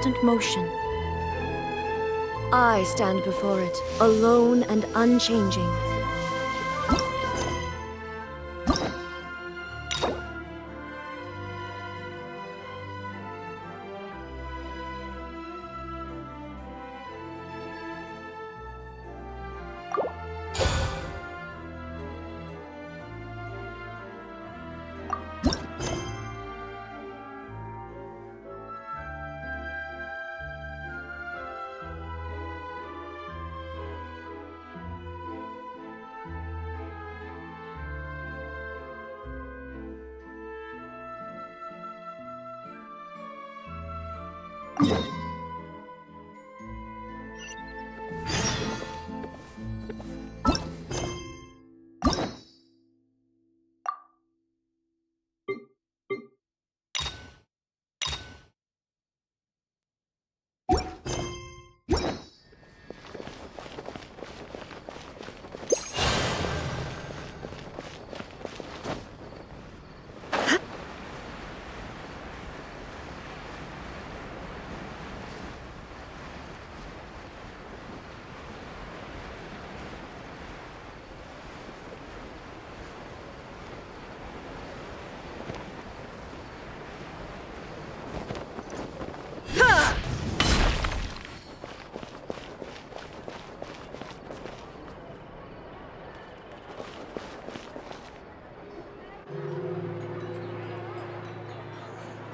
constant motion. I stand before it, alone and unchanging.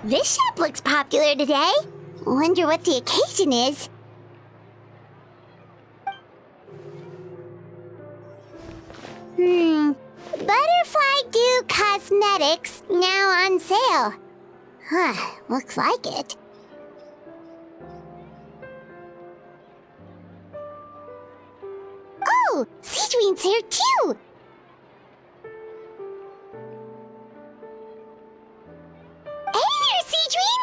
This shop looks popular today. Wonder what the occasion is. Butterfly Dew Cosmetics now on sale. Huh, looks like it. Oh, Seedween's here too! Hey there, Seedween!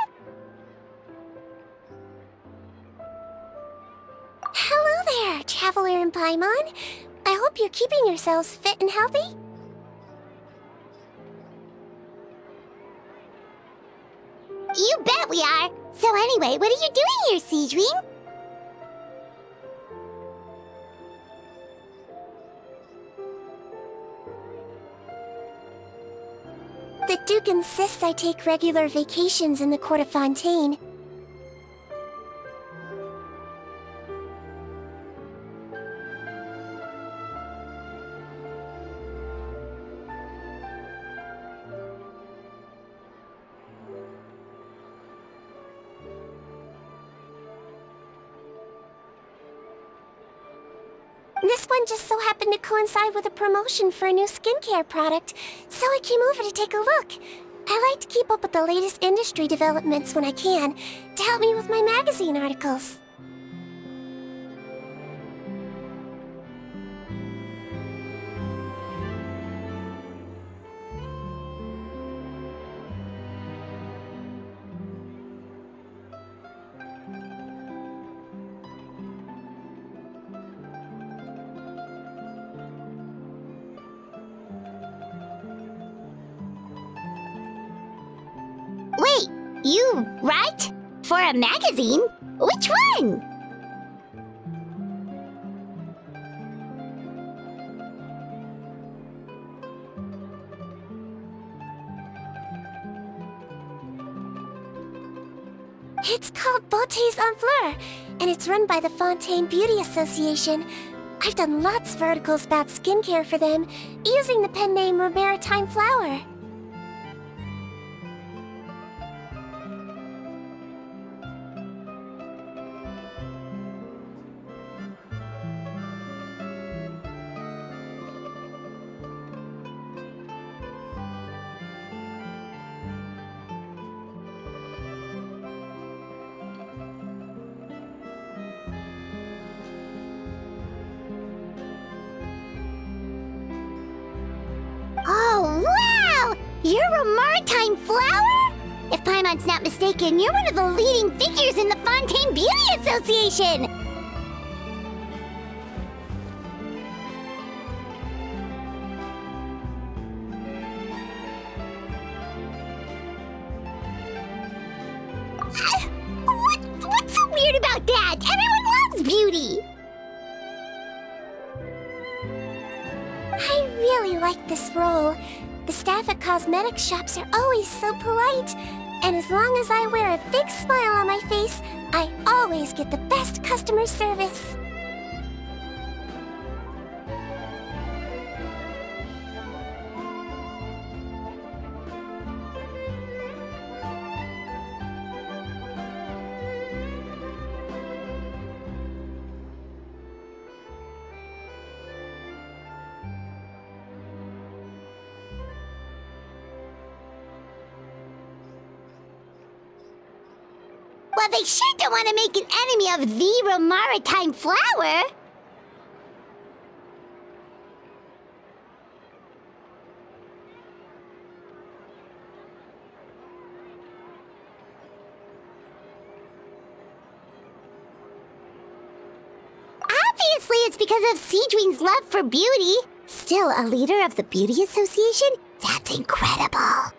Hello there, Traveler and Paimon. I hope you're keeping yourselves fit and healthy. You bet we are! So anyway, what are you doing here, Seedween? The Duke insists I take regular vacations in the court of Fontaine. This one just so happened to coincide with a promotion for a new skincare product, so I came over to take a look. I like to keep up with the latest industry developments when I can, to help me with my magazine articles. Wait, you write for a magazine? Which one? It's called Beautés en Fleur, and it's run by the Fontaine Beauty Association. I've done lots of articles about skincare for them, using the pen name Maritime Flower. Oh, wow! You're a Maritime Flower? If Paimon's not mistaken, you're one of the leading figures in the Fontaine Beauty Association! What not? Everyone loves beauty! I really like this role. The staff at cosmetic shops are always so polite. And as long as I wear a big smile on my face, I always get the best customer service. Well, they sure don't want to make an enemy of the Maritime flower. Obviously, it's because of Seedwing's love for beauty. Still, a leader of the Beauty Association? That's incredible.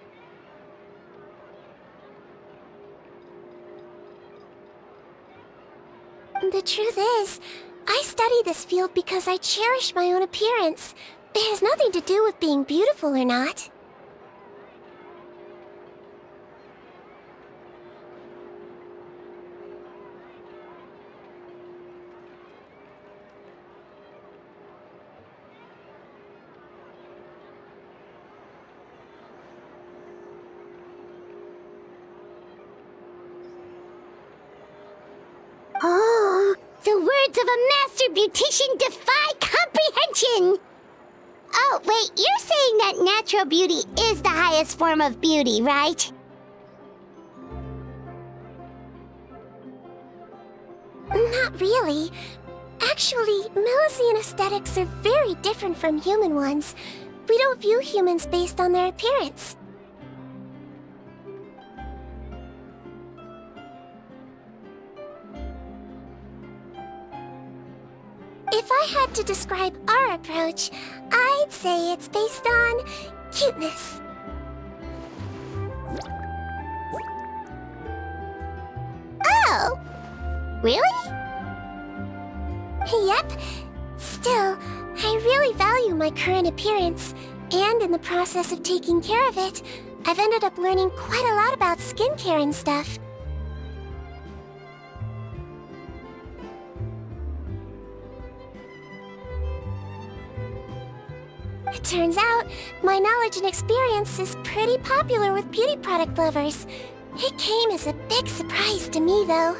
The truth is, I study this field because I cherish my own appearance. It has nothing to do with being beautiful or not. Oh, the words of a master beautician defy comprehension! Oh, wait, you're saying that natural beauty is the highest form of beauty, right? Not really. Actually, Melusine aesthetics are very different from human ones. We don't view humans based on their appearance. If I had to describe our approach, I'd say it's based on cuteness. Oh! Really? Yep. Still, I really value my current appearance, and in the process of taking care of it, I've ended up learning quite a lot about skincare and stuff. It turns out, my knowledge and experience is pretty popular with beauty product lovers. It came as a big surprise to me, though.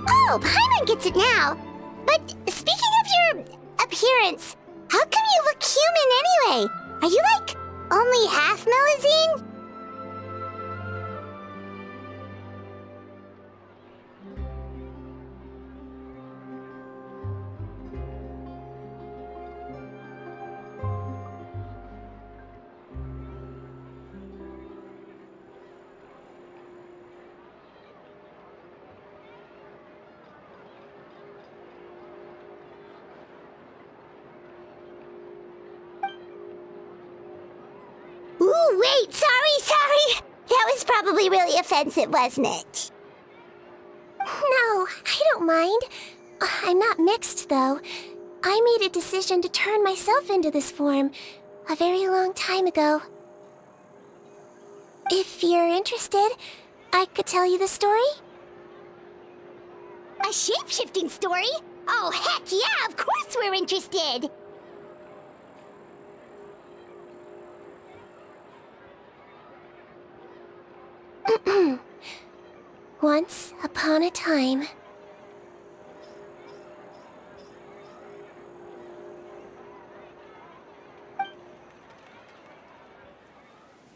Oh, Paimon gets it now. But speaking of your appearance, how come you look human anyway? Are you, like, only half Melusine? Ooh, wait, sorry. That was probably really offensive, wasn't it? No, I don't mind. I'm not mixed, though. I made a decision to turn myself into this form a very long time ago. If you're interested, I could tell you the story. A shape-shifting story? Oh, heck yeah, of course we're interested! Once upon a time...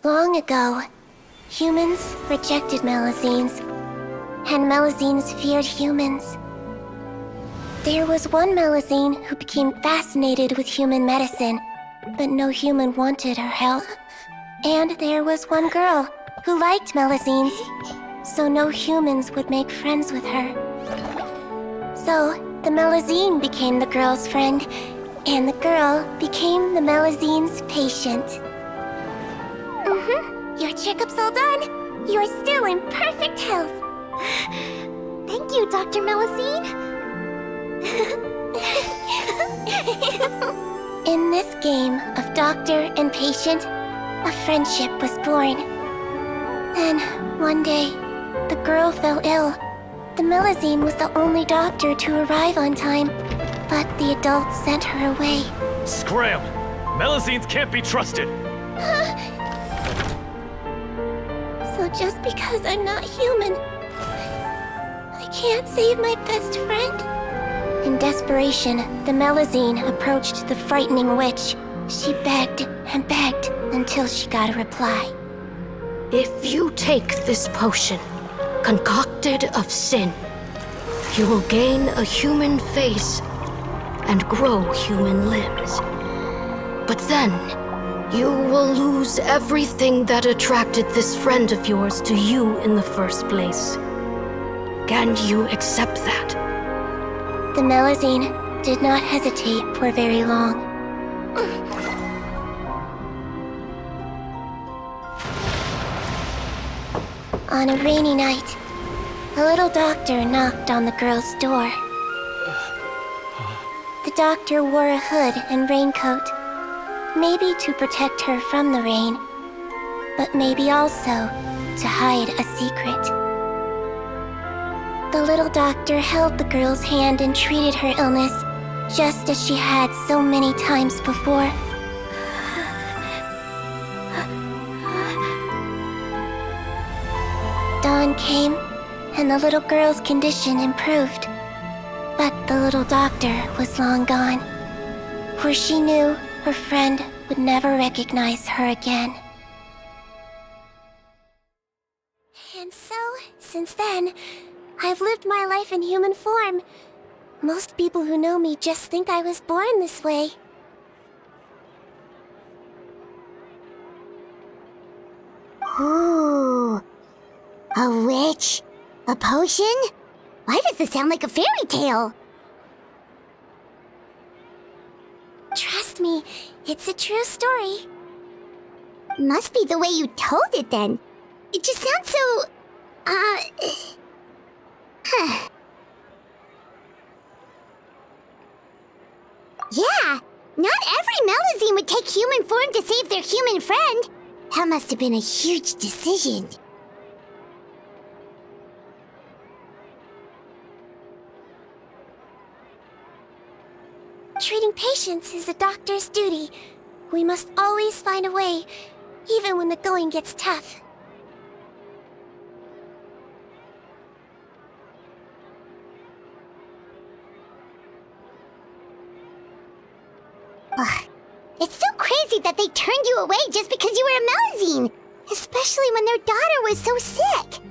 Long ago, humans rejected Melusines, and Melusines feared humans. There was one Melusine who became fascinated with human medicine, but no human wanted her help. And there was one girl who liked Melusines, so no humans would make friends with her. So, the Melusine became the girl's friend, and the girl became the Melusine's patient. Your checkup's all done. You're still in perfect health. Dr. Melusine? In this game of doctor and patient, a friendship was born. Then, one day, the girl fell ill. The Melusine was the only doctor to arrive on time, but the adults sent her away. Scram! Melusines can't be trusted! So just because I'm not human, I can't save my best friend? In desperation, the Melusine approached the frightening witch. She begged and begged until she got a reply. If you take this potion, concocted of sin, you will gain a human face and grow human limbs. But then, you will lose everything that attracted this friend of yours to you in the first place. Can you accept that? The Melusine did not hesitate for very long. On a rainy night, a little doctor knocked on the girl's door. The doctor wore a hood and raincoat, maybe to protect her from the rain, but maybe also to hide a secret. The little doctor held the girl's hand and treated her illness, just as she had so many times before. Dawn came, and the little girl's condition improved. But the little doctor was long gone, for she knew her friend would never recognize her again. And so, since then, I've lived my life in human form. Most people who know me just think I was born this way. Ooh. A witch? A potion? Why does this sound like a fairy tale? Trust me, it's a true story. Must be the way you told it then. It just sounds so... Yeah, not every Melusine would take human form to save their human friend. That must have been a huge decision. Treating patients is a doctor's duty. We must always find a way, even when the going gets tough. Ugh. It's so crazy that they turned you away just because you were a Melusine, especially when their daughter was so sick.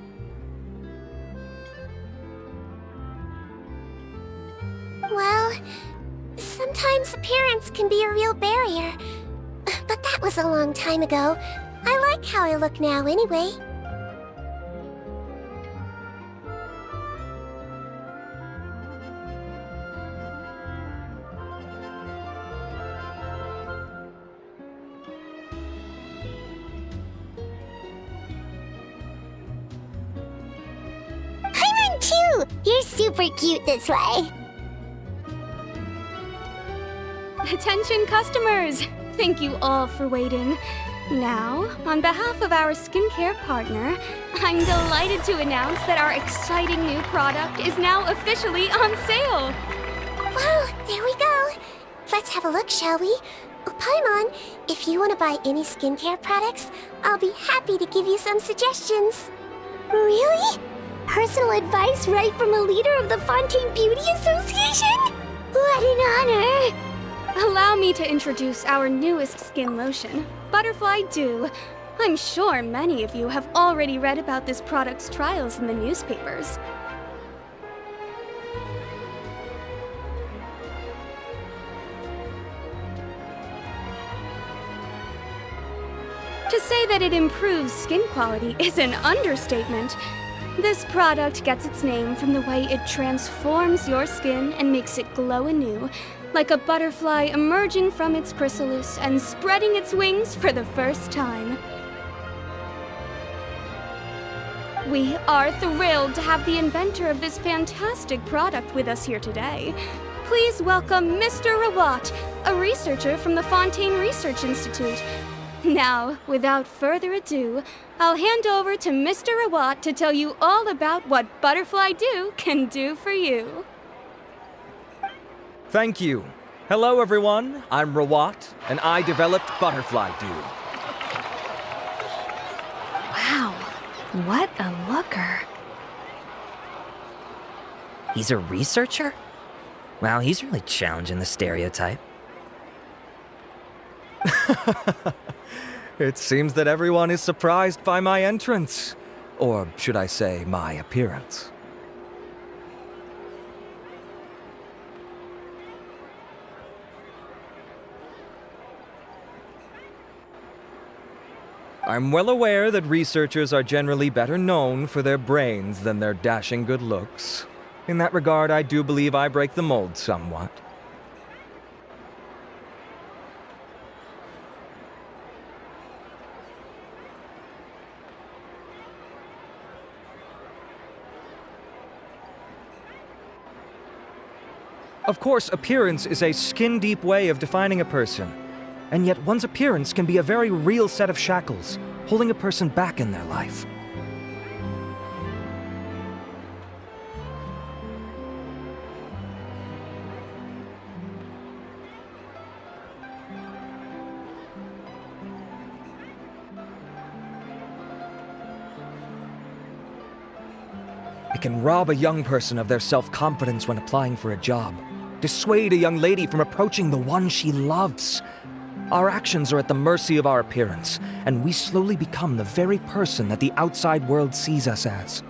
Well, sometimes appearance can be a real barrier. But that was a long time ago. I like how I look now anyway. I run too! You're super cute this way. Attention customers! Thank you all for waiting. Now, on behalf of our skincare partner, I'm delighted to announce that our exciting new product is now officially on sale! Well, there we go. Let's have a look, shall we? Oh, Paimon, if you want to buy any skincare products, I'll be happy to give you some suggestions. Really? Personal advice right from a leader of the Fontaine Beauty Association? What an honor! Allow me to introduce our newest skin lotion, Butterfly Dew. I'm sure many of you have already read about this product's trials in the newspapers. To say that it improves skin quality is an understatement. This product gets its name from the way it transforms your skin and makes it glow anew, like a butterfly emerging from its chrysalis and spreading its wings for the first time. We are thrilled to have the inventor of this fantastic product with us here today. Please welcome Mr. Rawat, a researcher from the Fontaine Research Institute. Now, without further ado, I'll hand over to Mr. Rawat to tell you all about what Butterfly Do can do for you. Thank you. Hello, everyone. I'm Rawat, and I developed Butterfly Do. Wow, what a looker. He's a researcher? Wow, he's really challenging the stereotype. It seems that everyone is surprised by my entrance. Or should I say, my appearance. I'm well aware that researchers are generally better known for their brains than their dashing good looks. In that regard, I do believe I break the mold somewhat. Of course, appearance is a skin-deep way of defining a person. And yet one's appearance can be a very real set of shackles, holding a person back in their life. It can rob a young person of their self-confidence when applying for a job, dissuade a young lady from approaching the one she loves. Our actions are at the mercy of our appearance, and we slowly become the very person that the outside world sees us as.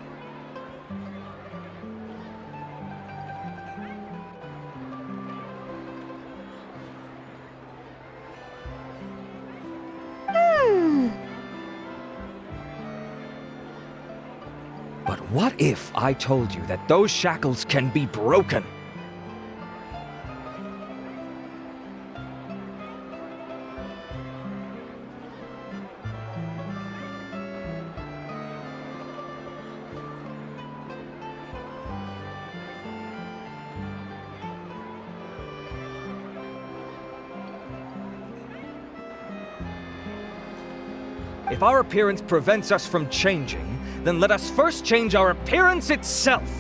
But what if I told you that those shackles can be broken? If our appearance prevents us from changing, then let us first change our appearance itself!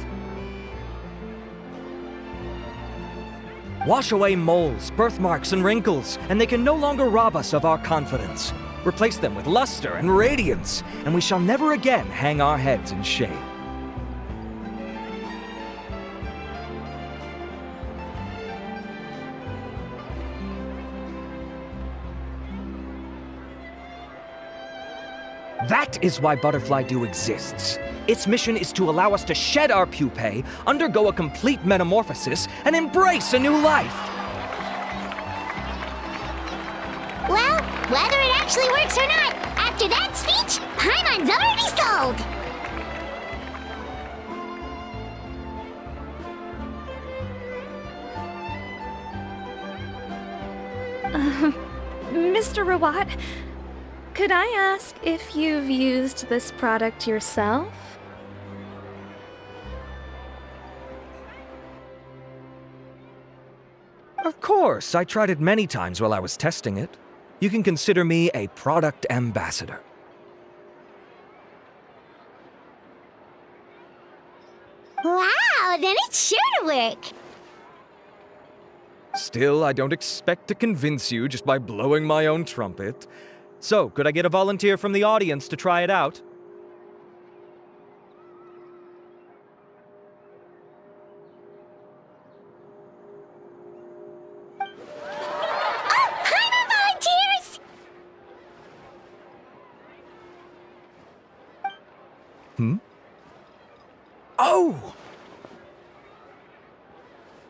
Wash away moles, birthmarks, and wrinkles, and they can no longer rob us of our confidence. Replace them with luster and radiance, and we shall never again hang our heads in shame. That is why Butterfly Do exists. Its mission is to allow us to shed our pupae, undergo a complete metamorphosis, and embrace a new life. Well, whether it actually works or not, after that speech, Paimon's already sold! Mr. Rawat, could I ask if you've used this product yourself? Of course, I tried it many times while I was testing it. You can consider me a product ambassador. Wow, then it's sure to work! Still, I don't expect to convince you just by blowing my own trumpet. So, could I get a volunteer from the audience to try it out? Oh, Paimon volunteers! Oh!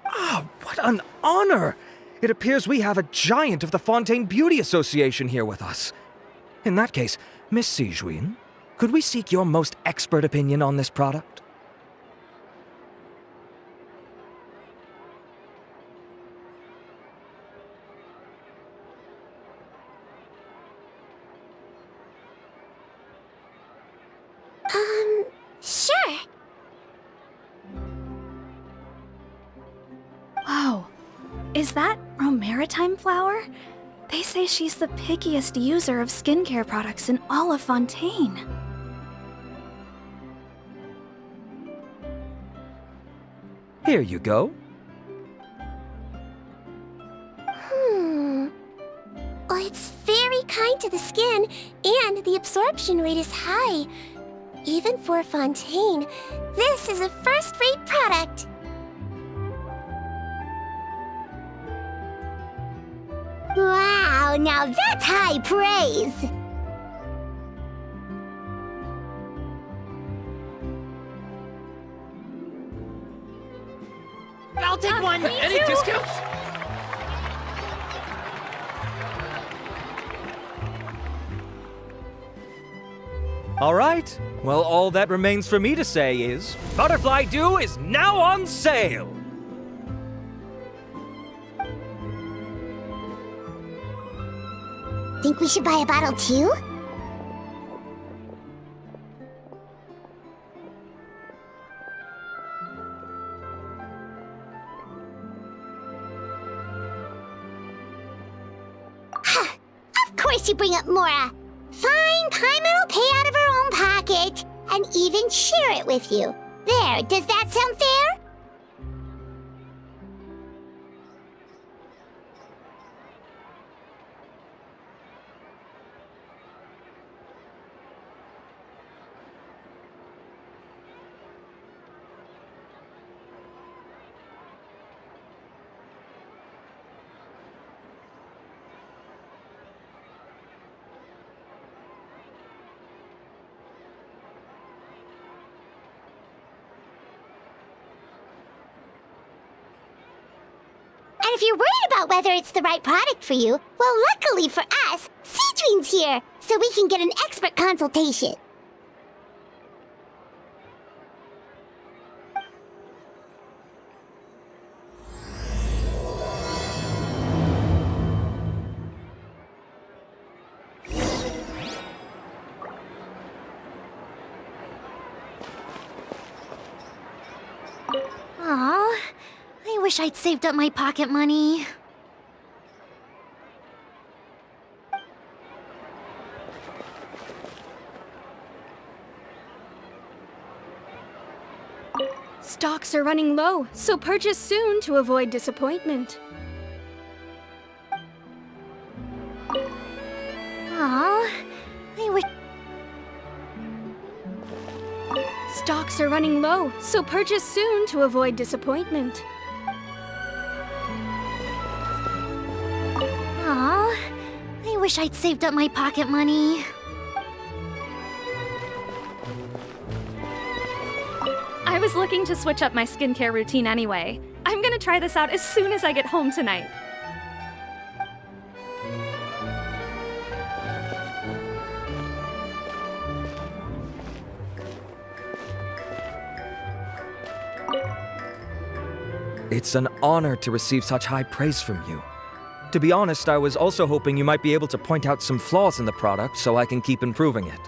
Ah, what an honor! It appears we have a giant of the Fontaine Beauty Association here with us. In that case, Miss Sijuin, could we seek your most expert opinion on this product? Is that romaritime flower? They say she's the pickiest user of skincare products in all of Fontaine. Here you go. Well, it's very kind to the skin, and the absorption rate is high. Even for Fontaine, this is a first-rate product. Wow, now that's high praise! I'll take one! Any discounts? All right. Well, all that remains for me to say is, Butterfly Dew is now on sale! Think we should buy a bottle too? Of course you bring up Mora. Fine, Paimon will pay out of her own pocket, and even share it with you. There, does that sound fair? And if you're worried about whether it's the right product for you, well, luckily for us, Cedrine's here, so we can get an expert consultation. Aw, I wish I'd saved up my pocket money. Stocks are running low, so purchase soon to avoid disappointment. Aw, I wish... Stocks are running low, so purchase soon to avoid disappointment. Aw, I wish I'd saved up my pocket money. I was looking to switch up my skincare routine anyway. I'm gonna try this out as soon as I get home tonight. It's an honor to receive such high praise from you. To be honest, I was also hoping you might be able to point out some flaws in the product so I can keep improving it.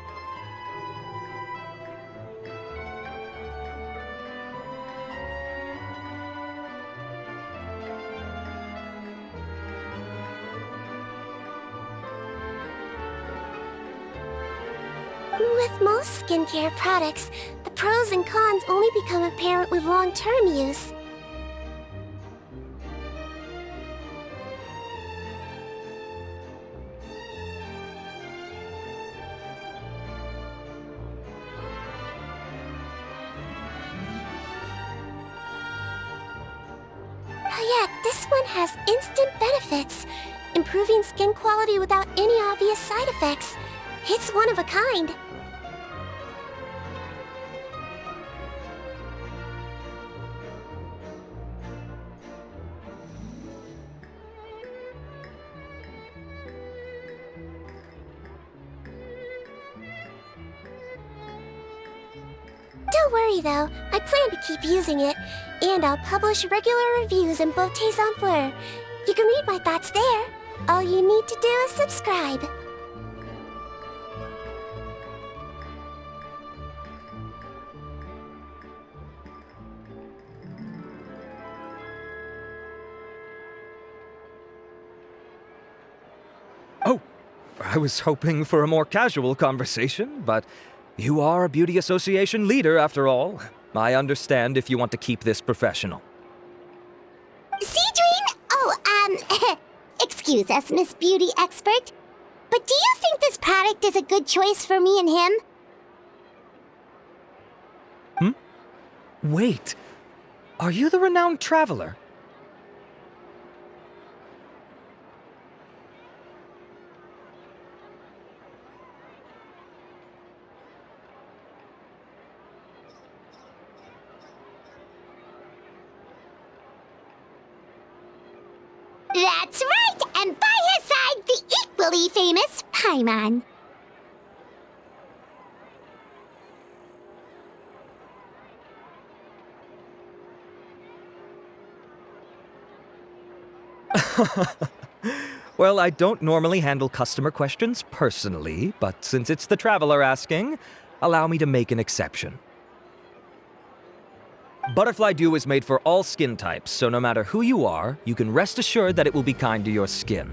With most skincare products, the pros and cons only become apparent with long-term use. Yet, this one has instant benefits, improving skin quality without any obvious side effects. It's one of a kind. Don't worry though, I plan to keep using it, and I'll publish regular reviews in Beautés en Fleur. You can read my thoughts there. All you need to do is subscribe. I was hoping for a more casual conversation, but you are a beauty association leader after all. I understand if you want to keep this professional. Cedrine? Oh, excuse us, Miss Beauty Expert. But do you think this product is a good choice for me and him? Wait, are you the renowned traveler? That's right, and by his side, the equally famous Paimon. Well, I don't normally handle customer questions personally, but since it's the traveler asking, allow me to make an exception. Butterfly Dew is made for all skin types, so no matter who you are, you can rest assured that it will be kind to your skin.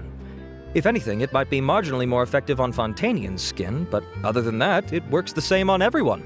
If anything, it might be marginally more effective on Fontanian's skin, but other than that, it works the same on everyone.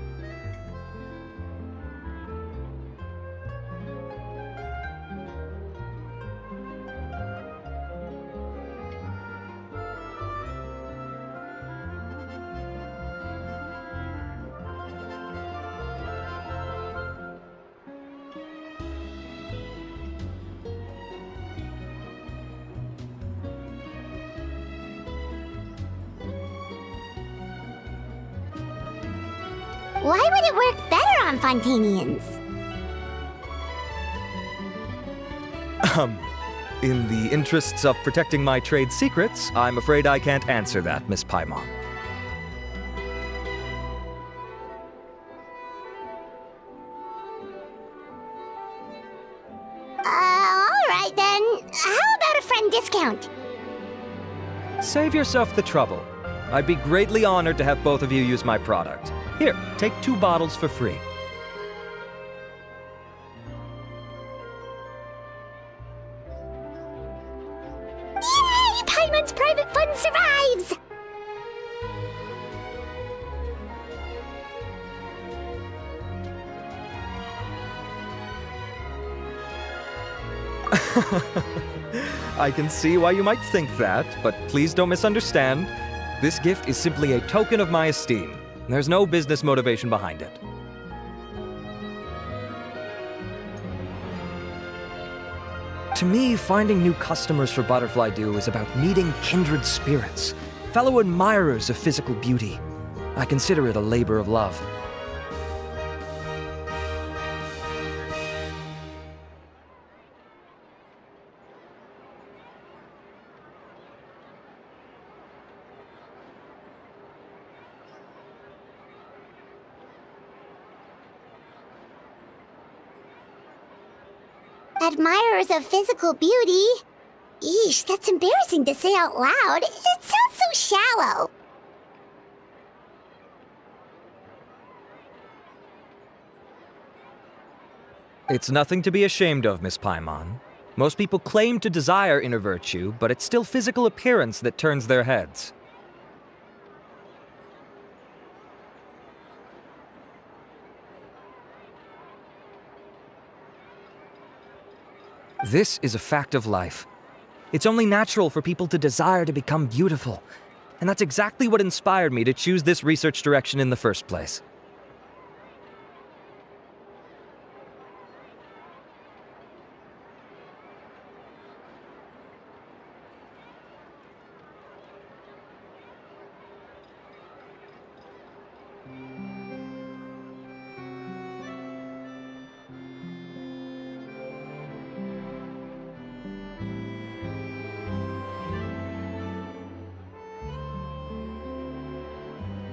Why would it work better on Fontanians? In the interests of protecting my trade secrets, I'm afraid I can't answer that, Miss Paimon. Alright then. How about a friend discount? Save yourself the trouble. I'd be greatly honored to have both of you use my product. Here, take 2 bottles for free. Yay! Paimon's private fund survives! I can see why you might think that, but please don't misunderstand. This gift is simply a token of my esteem. There's no business motivation behind it. To me, finding new customers for Butterfly Dew is about meeting kindred spirits, fellow admirers of physical beauty. I consider it a labor of love. Admirers of physical beauty? Eesh, that's embarrassing to say out loud. It sounds so shallow. It's nothing to be ashamed of, Miss Paimon. Most people claim to desire inner virtue, but it's still physical appearance that turns their heads. This is a fact of life. It's only natural for people to desire to become beautiful. And that's exactly what inspired me to choose this research direction in the first place.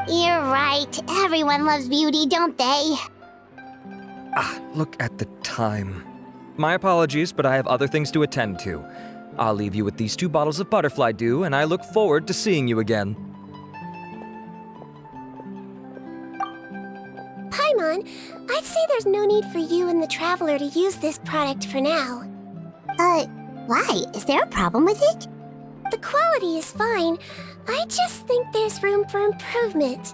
You're right. Everyone loves beauty, don't they? Look at the time. My apologies, but I have other things to attend to. I'll leave you with these 2 bottles of Butterfly Dew, and I look forward to seeing you again. Paimon, I'd say there's no need for you and the Traveler to use this product for now. Why? Is there a problem with it? The quality is fine. I just think there's room for improvement.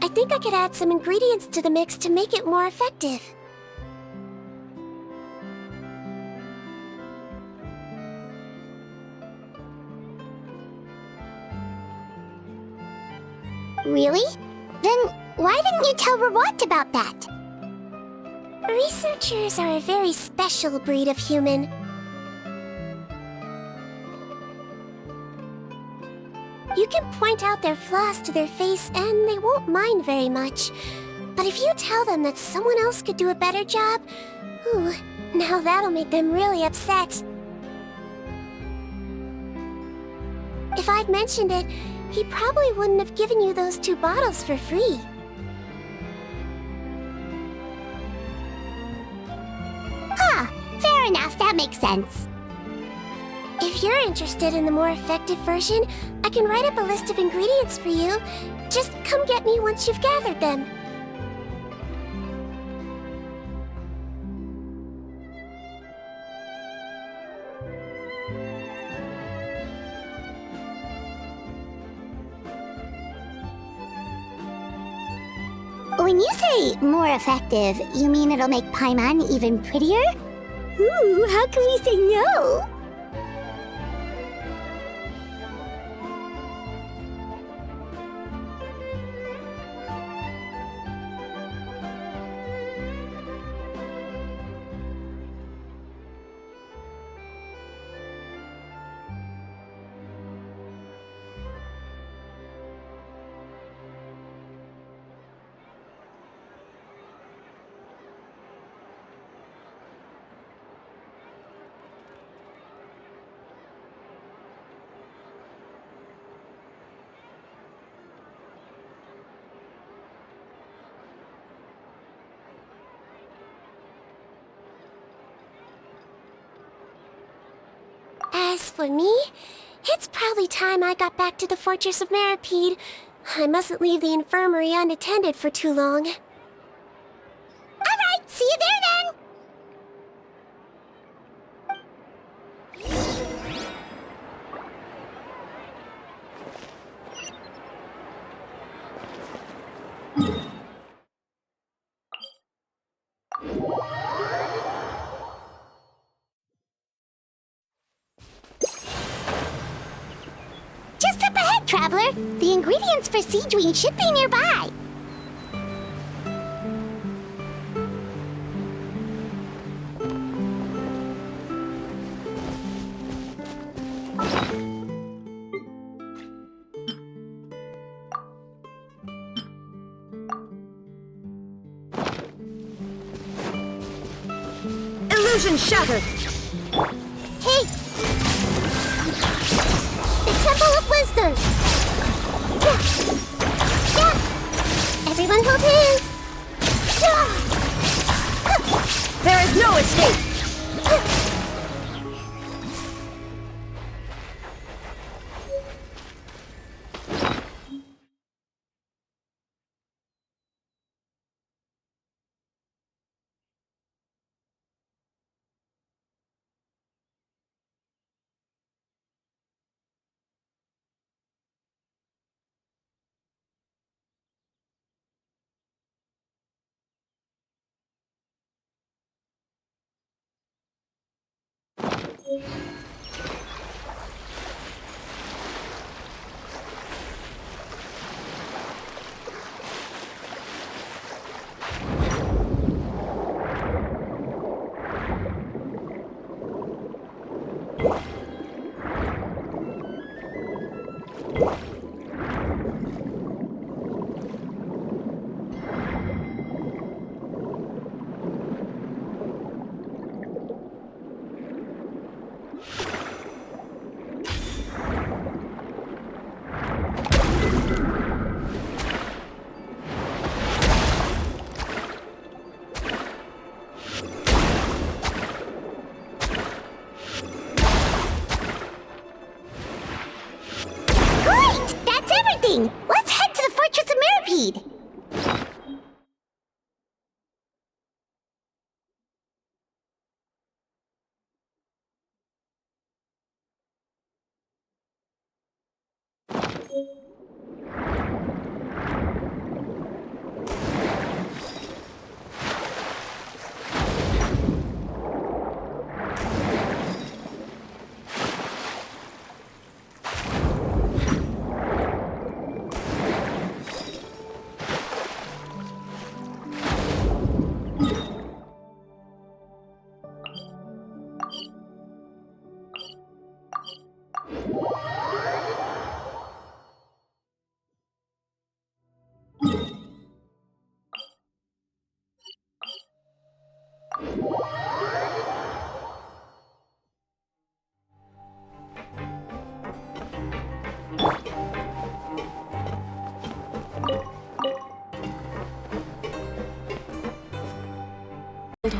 I think I could add some ingredients to the mix to make it more effective. Really? Then why didn't you tell Rawat about that? Researchers are a very special breed of human. You can point out their flaws to their face and they won't mind very much. But if you tell them that someone else could do a better job, ooh, now that'll make them really upset. If I'd mentioned it, he probably wouldn't have given you those 2 bottles for free. Huh, fair enough, that makes sense. If you're interested in the more effective version, I can write up a list of ingredients for you. Just come get me once you've gathered them. When you say more effective, you mean it'll make Paimon even prettier? Ooh, how can we say no? As for me, it's probably time I got back to the Fortress of Maripede. I mustn't leave the infirmary unattended for too long. Alright, see you there then! Just up ahead, Traveler! The ingredients for siege wing should be nearby! Illusion shattered! Hey! The Temple of Wisdom! Yeah! Everyone hold hands! There is no escape!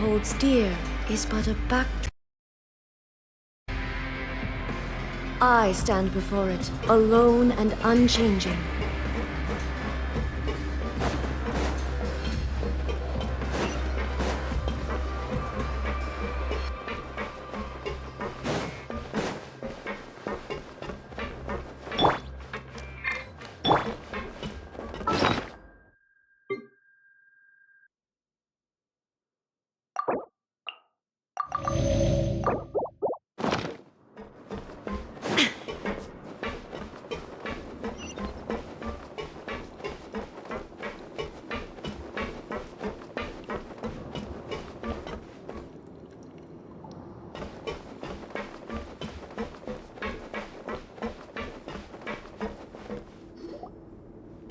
Holds dear is but a back. I stand before it, alone and unchanging.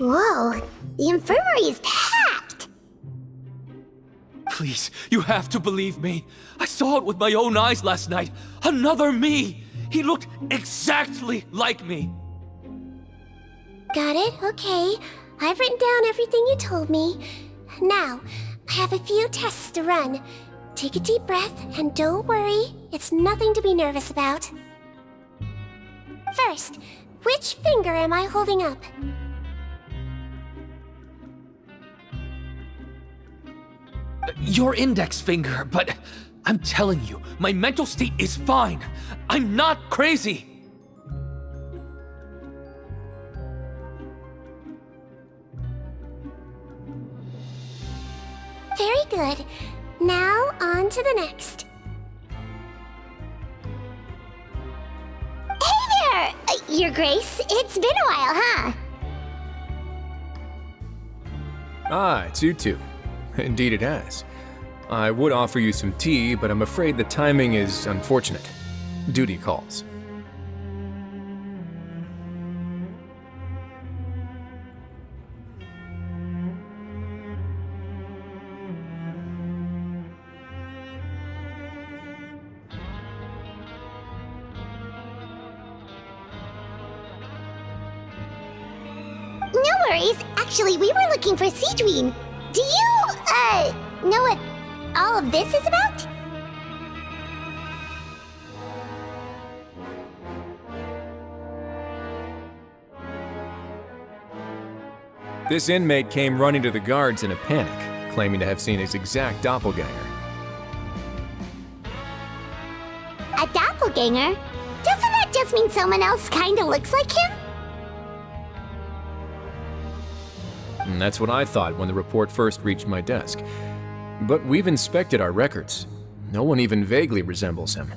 Whoa, the infirmary is packed! Please, you have to believe me. I saw it with my own eyes last night. Another me! He looked exactly like me. Got it? Okay. I've written down everything you told me. Now, I have a few tests to run. Take a deep breath and don't worry. It's nothing to be nervous about. First, which finger am I holding up? Your index finger, but I'm telling you, my mental state is fine. I'm not crazy. Very good. Now, on to the next. Hey there, Your Grace. It's been a while, huh? Ah, it's you two. Indeed it has. I would offer you some tea, but I'm afraid the timing is unfortunate. Duty calls. No worries. Actually, we were looking for Seedween. Do you, know what all of this is about? This inmate came running to the guards in a panic, claiming to have seen his exact doppelganger. A doppelganger? Doesn't that just mean someone else kinda looks like him? And that's what I thought when the report first reached my desk. But we've inspected our records. No one even vaguely resembles him.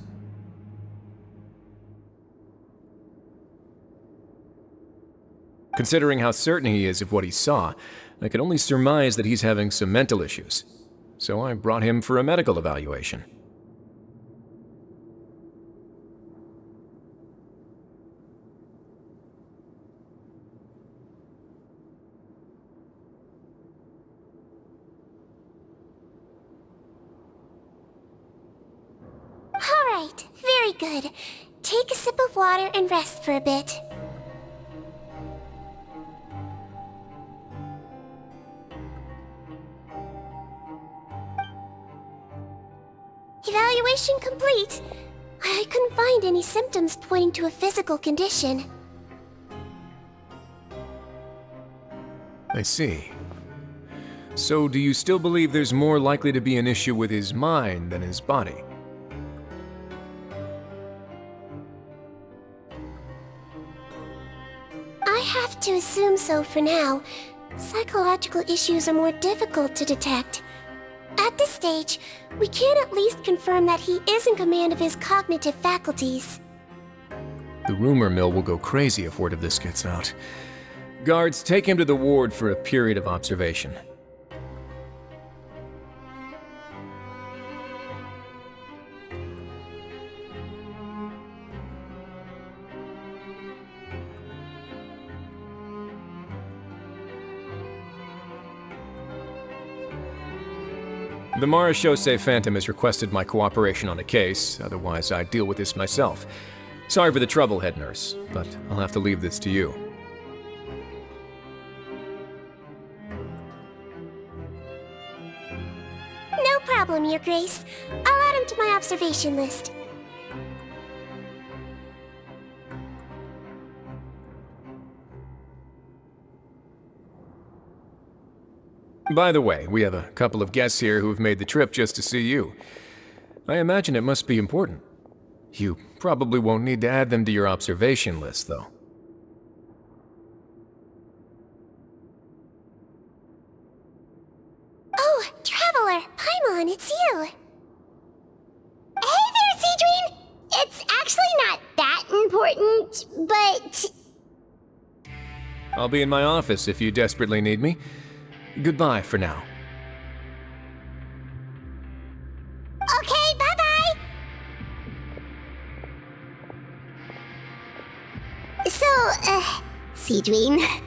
Considering how certain he is of what he saw, I can only surmise that he's having some mental issues. So I brought him for a medical evaluation. All right, very good. Take a sip of water and rest for a bit. Evaluation complete. I couldn't find any symptoms pointing to a physical condition. I see. So do you still believe there's more likely to be an issue with his mind than his body? I to assume so for now. Psychological issues are more difficult to detect. At this stage, we can at least confirm that he is in command of his cognitive faculties. The rumor mill will go crazy if word of this gets out. Guards, take him to the ward for a period of observation. The Marechaussee Phantom has requested my cooperation on a case, otherwise I'd deal with this myself. Sorry for the trouble, head nurse, but I'll have to leave this to you. No problem, Your Grace. I'll add him to my observation list. By the way, we have a couple of guests here who have made the trip just to see you. I imagine it must be important. You probably won't need to add them to your observation list, though. Oh, Traveler! Paimon, it's you! Hey there, Cedrine! It's actually not that important, but... I'll be in my office if you desperately need me. Goodbye for now. Okay, bye-bye! So, Cedrine...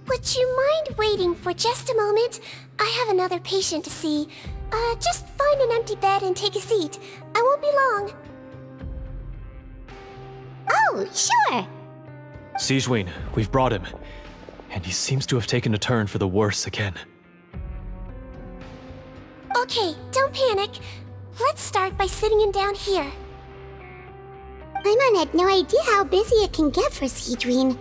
Would you mind waiting for just a moment? I have another patient to see. Just find an empty bed and take a seat. I won't be long. Oh, sure! Cedrine, we've brought him. And he seems to have taken a turn for the worse again. Okay, don't panic. Let's start by sitting him down here. Paimon had no idea how busy it can get for Cedrine.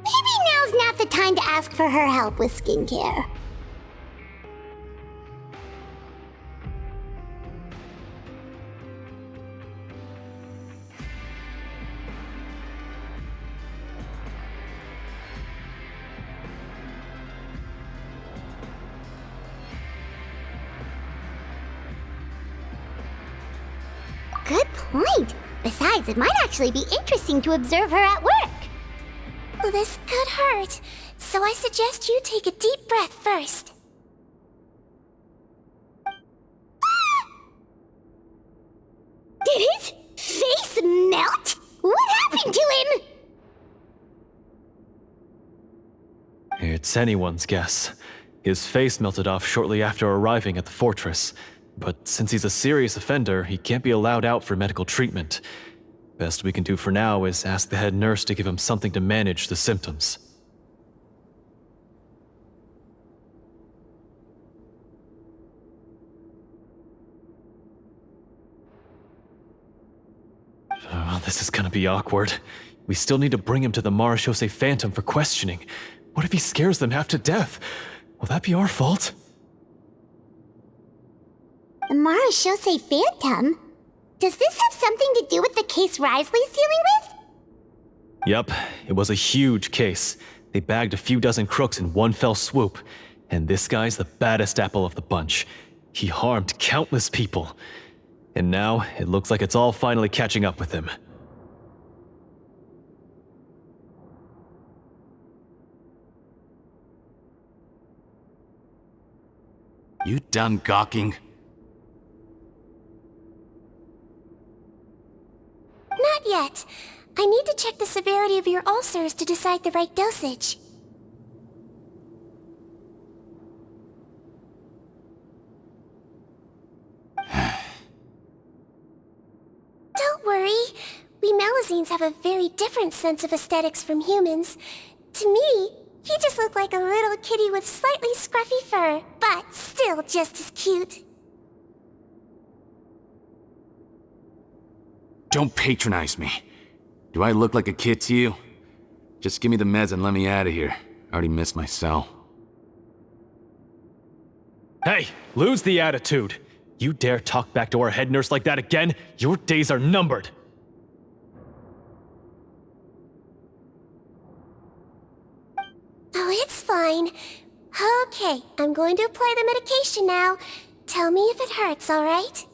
Maybe now's not the time to ask for her help with skincare. Good point. Besides, it might actually be interesting to observe her at work. Well, this could hurt, so I suggest you take a deep breath first. Did his face melt? What happened to him? It's anyone's guess. His face melted off shortly after arriving at the fortress. But since he's a serious offender, he can't be allowed out for medical treatment. Best we can do for now is ask the head nurse to give him something to manage the symptoms. Oh, this is gonna be awkward. We still need to bring him to the Marechaussee Phantom for questioning. What if he scares them half to death? Will that be our fault? The Marechaussee Phantom? Does this have something to do with the case Risley's dealing with? Yup, it was a huge case. They bagged a few dozen crooks in one fell swoop. And this guy's the baddest apple of the bunch. He harmed countless people. And now, it looks like it's all finally catching up with him. You done gawking? Not yet. I need to check the severity of your ulcers to decide the right dosage. Don't worry. We Melazines have a very different sense of aesthetics from humans. To me, he just looked like a little kitty with slightly scruffy fur, but still just as cute. Don't patronize me. Do I look like a kid to you? Just give me the meds and let me out of here. I already missed my cell. Hey, lose the attitude. You dare talk back to our head nurse like that again? Your days are numbered. fine. Okay, I'm going to apply the medication now. Tell me if it hurts, alright?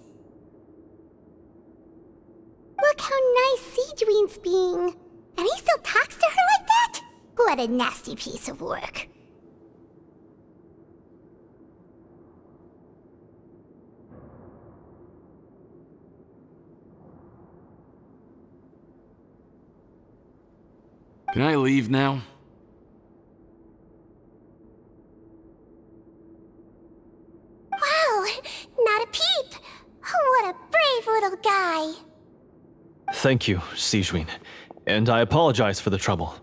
Look how nice Seedween's being. And he still talks to her like that? What a nasty piece of work. Can I leave now? Wow, not a peep. What a brave little guy. Thank you, Sejuin. And I apologize for the trouble.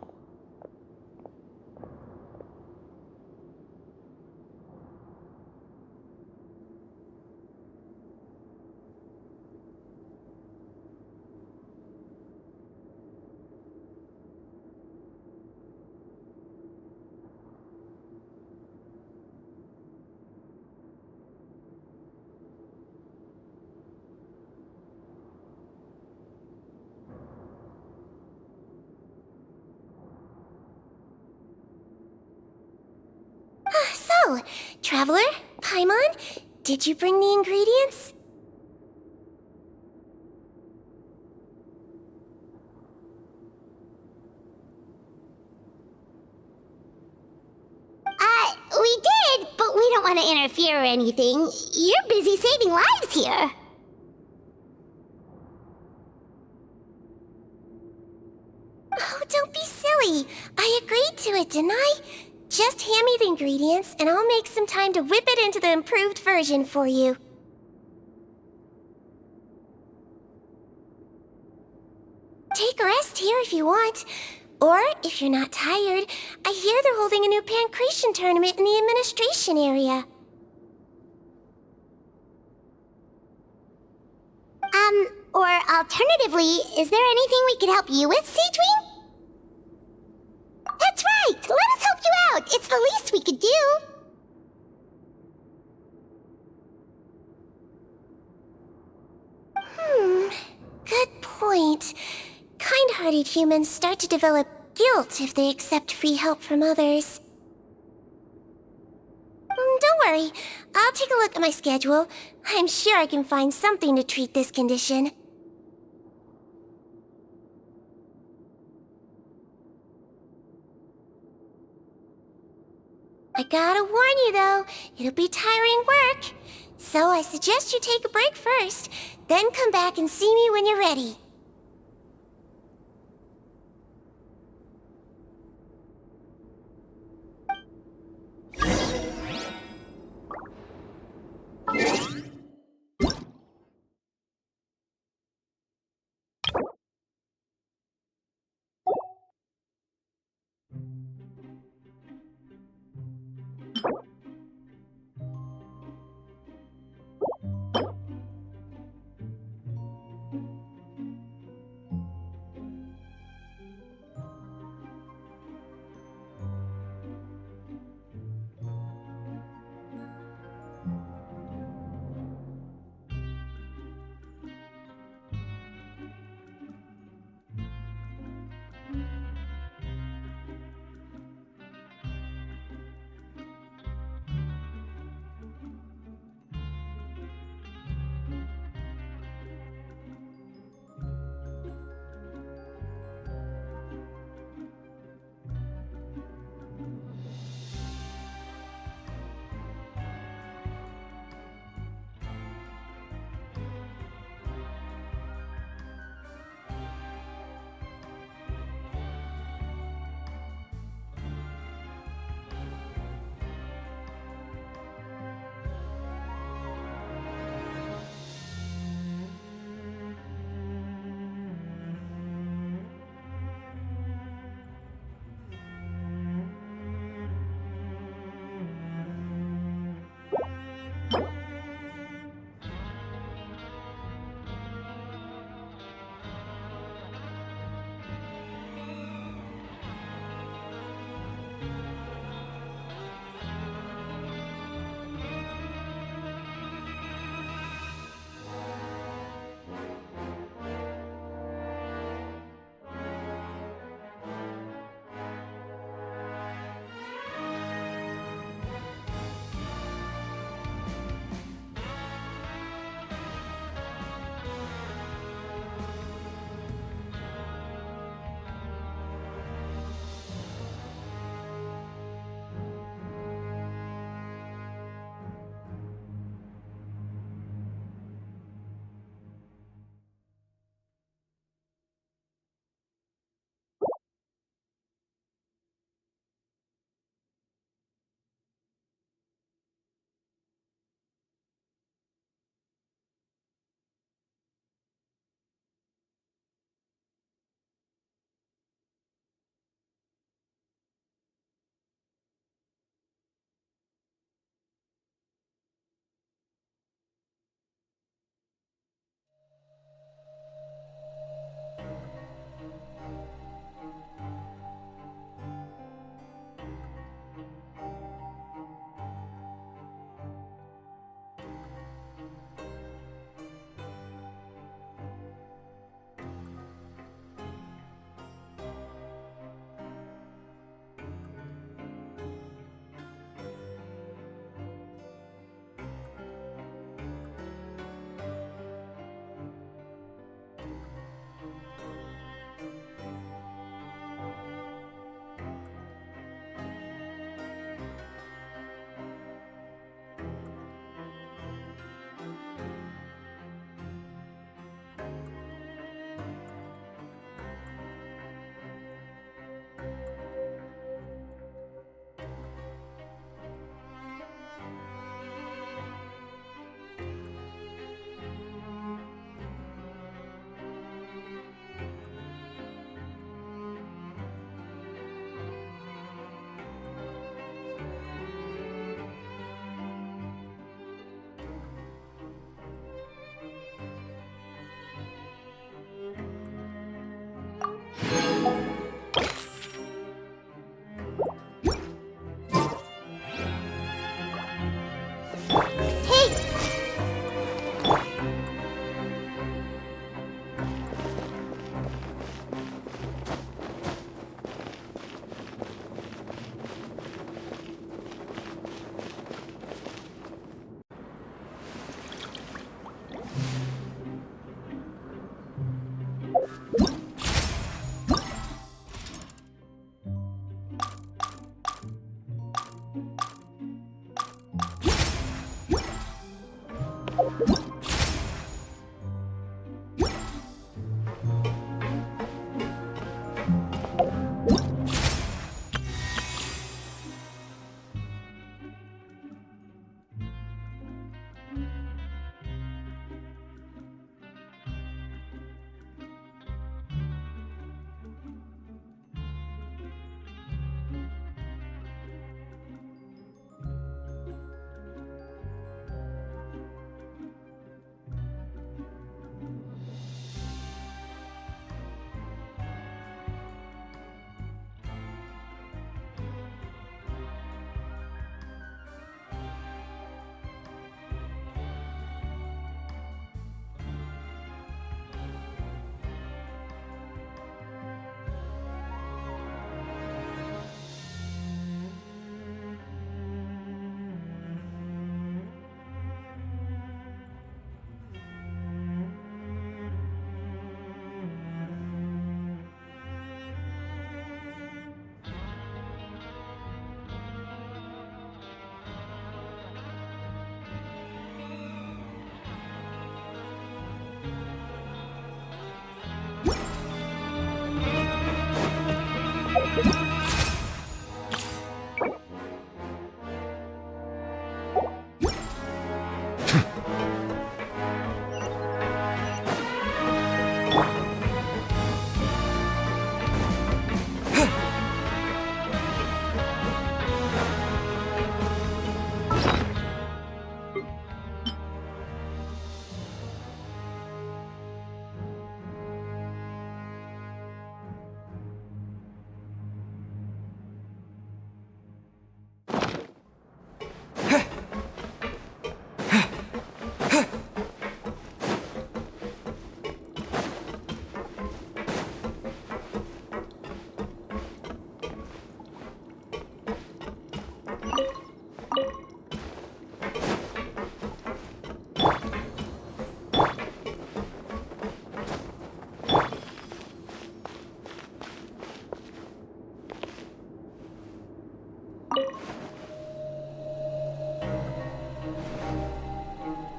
So, Traveler, Paimon, did you bring the ingredients? We did, but we don't want to interfere or anything. You're busy saving lives here. Oh, don't be silly. I agreed to it, didn't I? Just hand me the ingredients, and I'll make some time to whip it into the improved version for you. Take a rest here if you want. Or, if you're not tired, I hear they're holding a new pancreation tournament in the administration area. Or alternatively, is there anything we could help you with, Seedween? That's right! Let us help you out! It's the least we could do! Good point. Kind-hearted humans start to develop guilt if they accept free help from others. Don't worry. I'll take a look at my schedule. I'm sure I can find something to treat this condition. I gotta warn you though, it'll be tiring work. So I suggest you take a break first, then come back and see me when you're ready.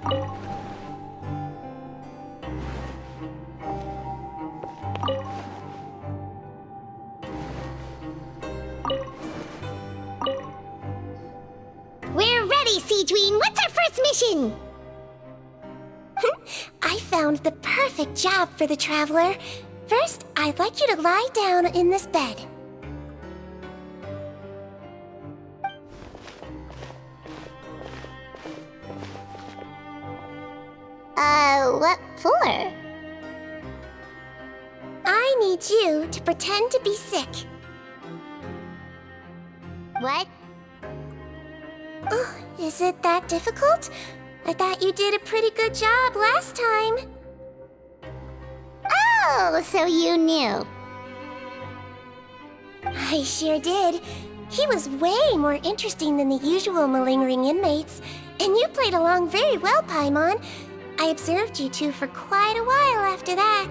We're ready, Seedween. What's our first mission? I found the perfect job for the traveler. First, I'd like you to lie down in this bed. What for? I need you to pretend to be sick. What? Oh, is it that difficult? I thought you did a pretty good job last time. Oh, so you knew. I sure did. He was way more interesting than the usual malingering inmates, and you played along very well, Paimon. I observed you two for quite a while after that.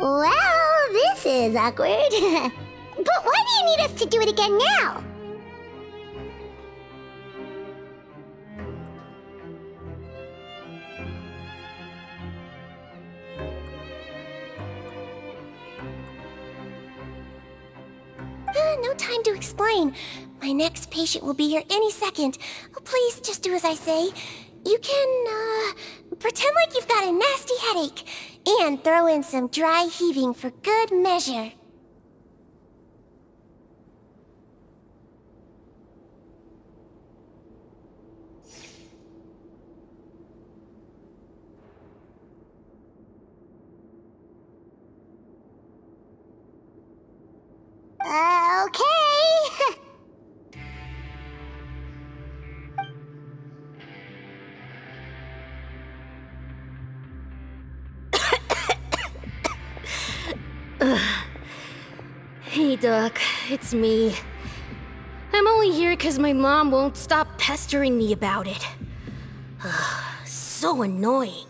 Well, this is awkward. But why do you need us to do it again now? No time to explain. My next patient will be here any second. Oh, please, just do as I say. You can, pretend like you've got a nasty headache. And throw in some dry heaving for good measure. Okay. Hey, Duck. It's me. I'm only here because my mom won't stop pestering me about it. So annoying.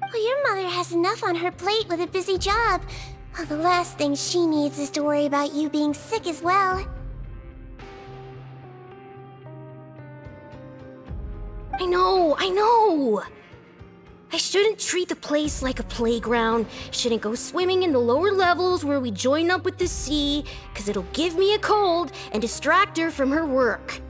Well, your mother has enough on her plate with a busy job. Well, the last thing she needs is to worry about you being sick as well. I know! I shouldn't treat the place like a playground, shouldn't go swimming in the lower levels where we join up with the sea, because it'll give me a cold and distract her from her work.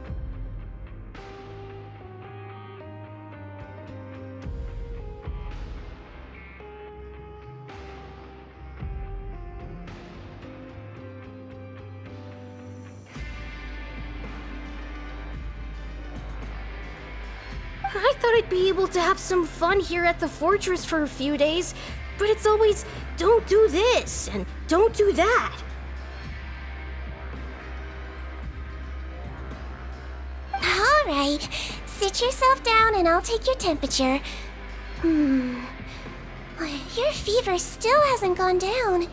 I thought I'd be able to have some fun here at the fortress for a few days, but it's always, don't do this, and don't do that. All right, sit yourself down and I'll take your temperature. Your fever still hasn't gone down.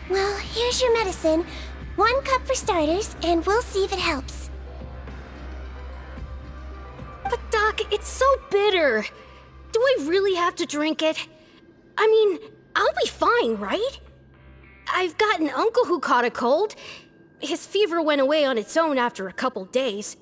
Well, here's your medicine. 1 cup for starters, and we'll see if it helps. But Doc, it's so bitter. Do I really have to drink it? I mean, I'll be fine, right? I've got an uncle who caught a cold. His fever went away on its own after a couple days.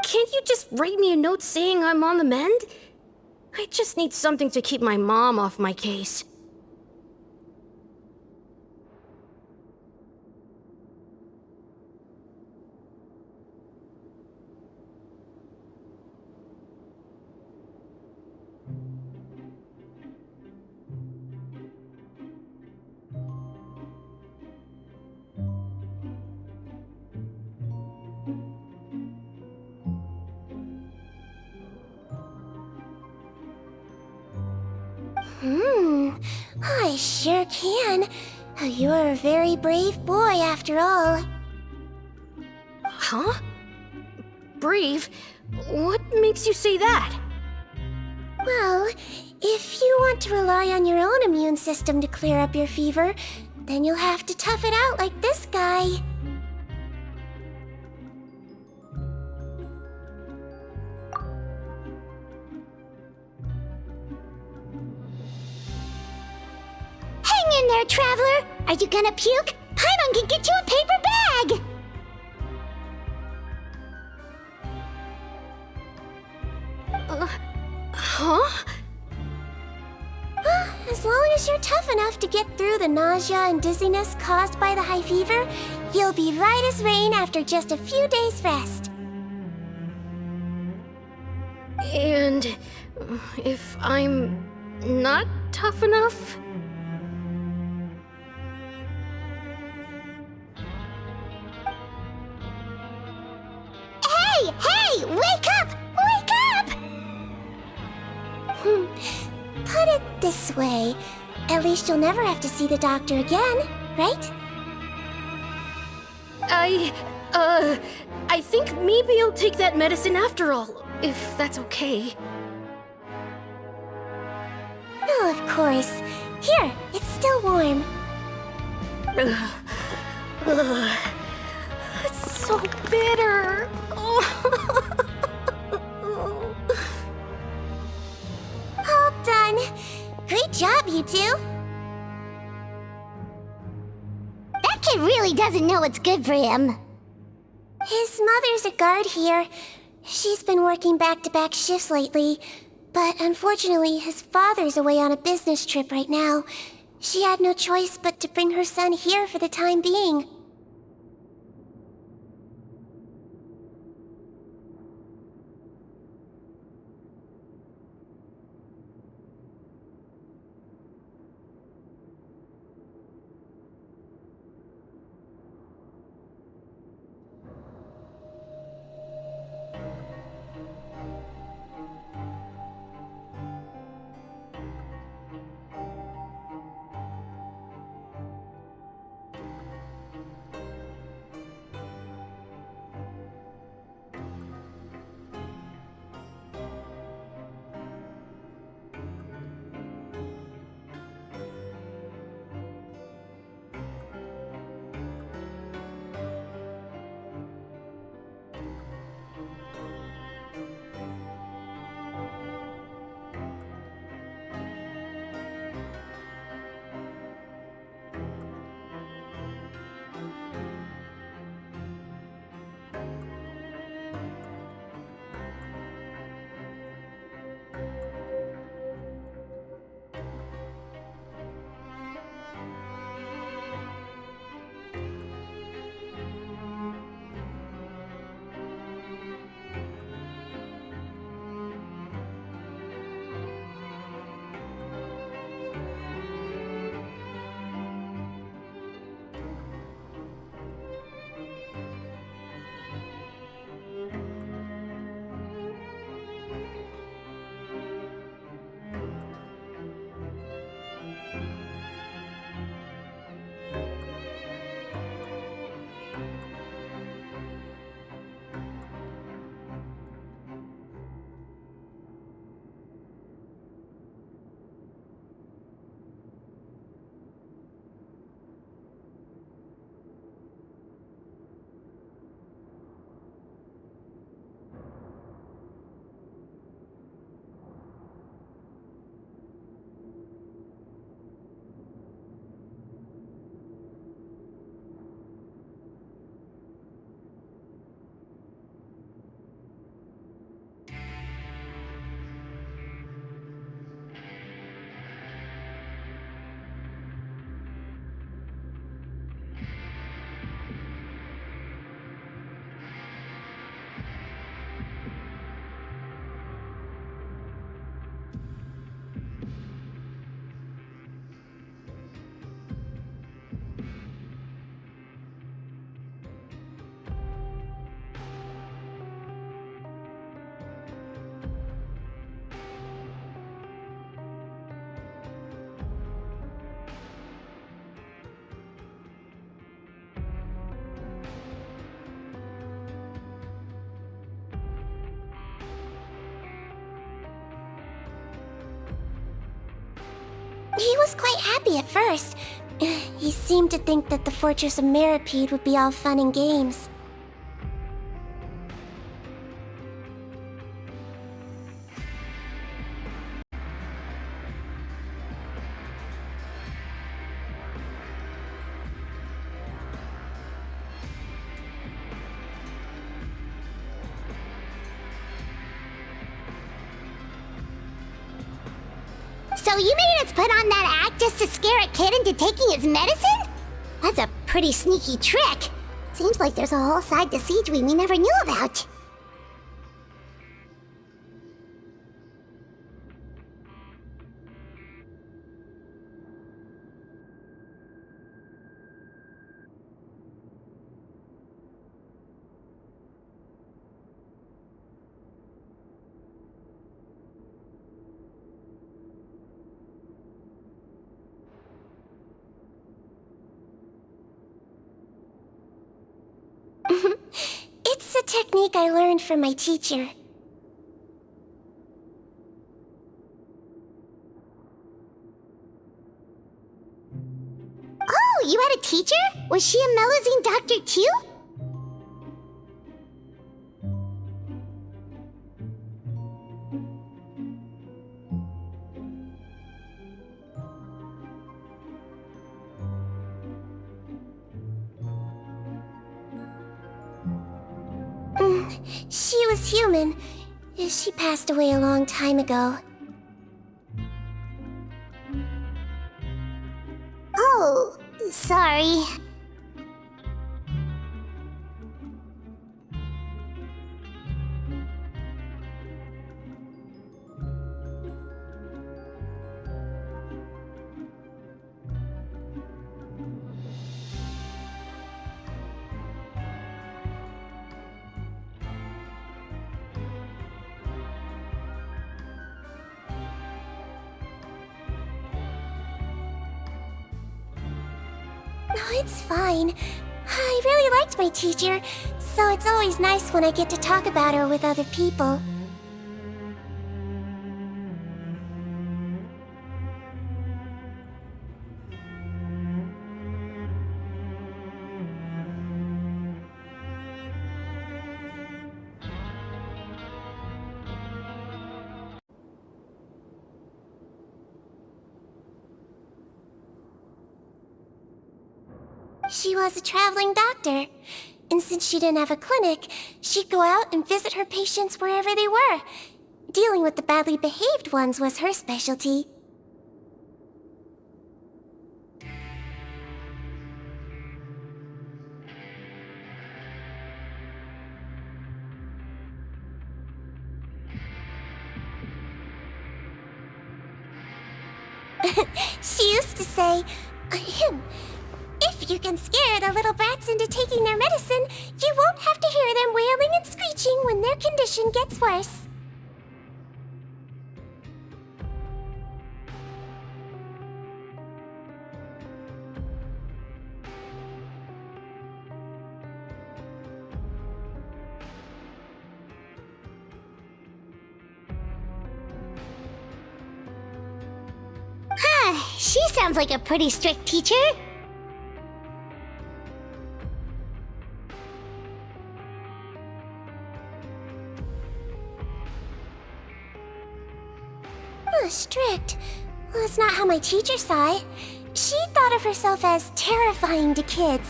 Can't you just write me a note saying I'm on the mend? I just need something to keep my mom off my case. I sure can. You're a very brave boy after all. Huh? Brave? What makes you say that? Well, if you want to rely on your own immune system to clear up your fever, then you'll have to tough it out like this guy. there, traveler? Are you gonna puke? Paimon can get you a paper bag! Huh? As long as you're tough enough to get through the nausea and dizziness caused by the high fever, you'll be right as rain after just a few days' rest. And if I'm not tough enough? Hey! Wake up! Wake up! Put it this way, at least you'll never have to see the doctor again, right? I think maybe I'll take that medicine after all, if that's okay. Oh, of course. Here, it's still warm. It's so bitter. All done. Great job, you two. That kid really doesn't know what's good for him. His mother's a guard here. She's been working back-to-back shifts lately, but unfortunately his father's away on a business trip right now. She had no choice but to bring her son here for the time being. He was quite happy at first. He seemed to think that the Fortress of Meropide would be all fun and games. So you made us put on that act just to scare a kid into taking his medicine? That's a pretty sneaky trick. Seems like there's a whole side to Siege we never knew about. It's a technique I learned from my teacher. Oh, you had a teacher? Was she a Melazine doctor too? She was human. She passed away a long time ago. Oh, sorry. No, it's fine. I really liked my teacher, so it's always nice when I get to talk about her with other people. She was a traveling doctor, and since she didn't have a clinic, she'd go out and visit her patients wherever they were. Dealing with the badly behaved ones was her specialty. She used to say, if you can scare the little brats into taking their medicine, you won't have to hear them wailing and screeching when their condition gets worse. She sounds like a pretty strict teacher. Strict? Well, that's not how my teacher saw it. She thought of herself as terrifying to kids.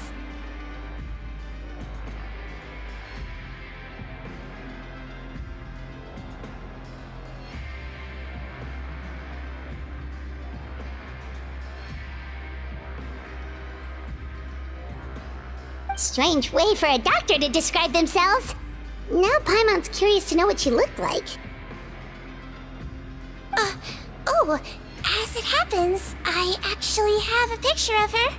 Strange way for a doctor to describe themselves. Now Paimon's curious to know what she looked like. Oh, as it happens, I actually have a picture of her.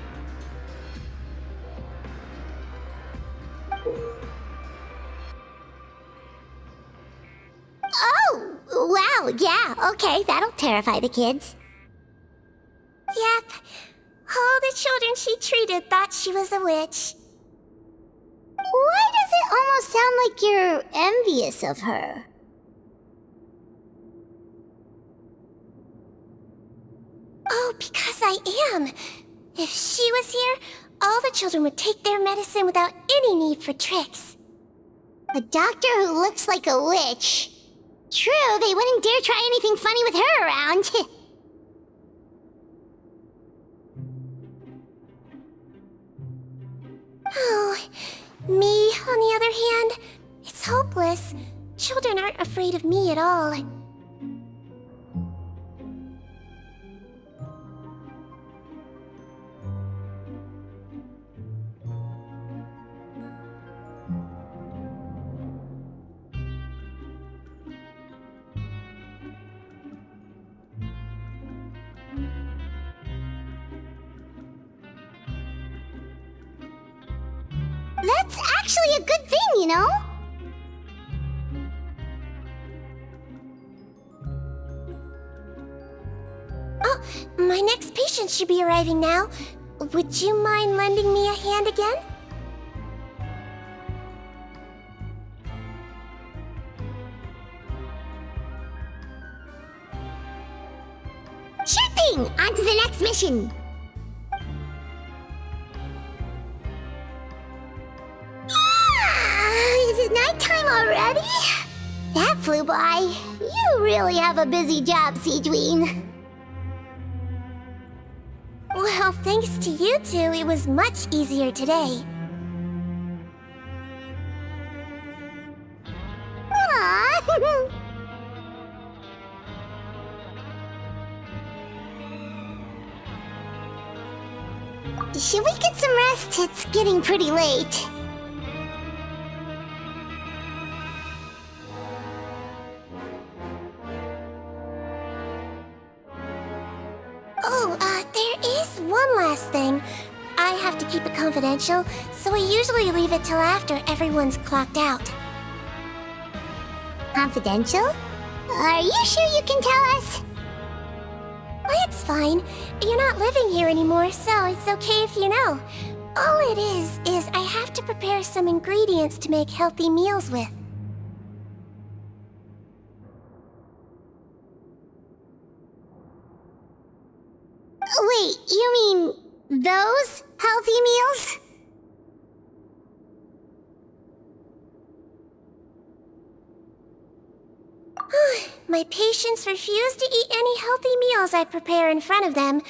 Oh, wow, yeah, okay, that'll terrify the kids. Yep. All the children she treated thought she was a witch. Why does it almost sound like you're envious of her? Oh, because I am. If she was here, all the children would take their medicine without any need for tricks. A doctor who looks like a witch. True, they wouldn't dare try anything funny with her around. Oh, me, on the other hand, it's hopeless. Children aren't afraid of me at all. actually a good thing, you know? Oh, my next patient should be arriving now. Would you mind lending me a hand again? Sure thing! On to the next mission! Is it nighttime already? That flew by. You really have a busy job, Seedween. Well, thanks to you two, it was much easier today. Aww. Should we get some rest? It's getting pretty late. Oh, there is one last thing. I have to keep it confidential, so I usually leave it till after everyone's clocked out. Confidential? Are you sure you can tell us? It's fine. You're not living here anymore, so it's okay if you know. All it is I have to prepare some ingredients to make healthy meals with. Wait, you mean those healthy meals? My patients refuse to eat any healthy meals I prepare in front of them,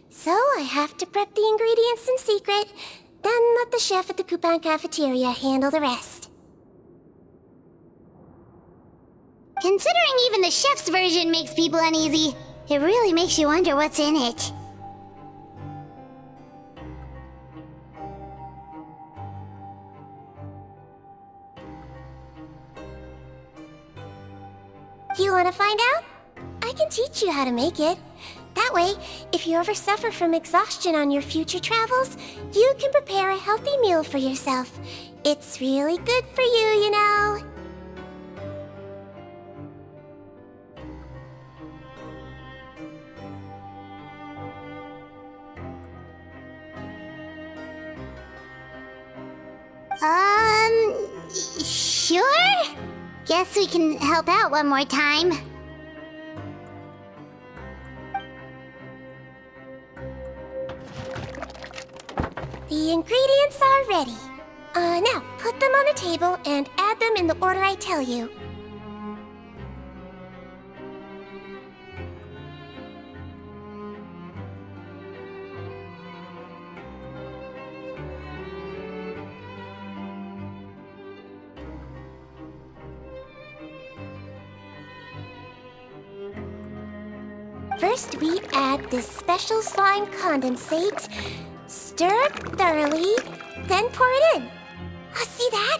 so I have to prep the ingredients in secret, then let the chef at the Coupon cafeteria handle the rest. Considering even the chef's version makes people uneasy, it really makes you wonder what's in it. You want to find out? I can teach you how to make it. That way, if you ever suffer from exhaustion on your future travels, you can prepare a healthy meal for yourself. It's really good for you, you know. Sure? Guess we can help out one more time. The ingredients are ready. Now, put them on the table and add them in the order I tell you. First, we add this special slime condensate. Stir it thoroughly, then pour it in. Oh, see that?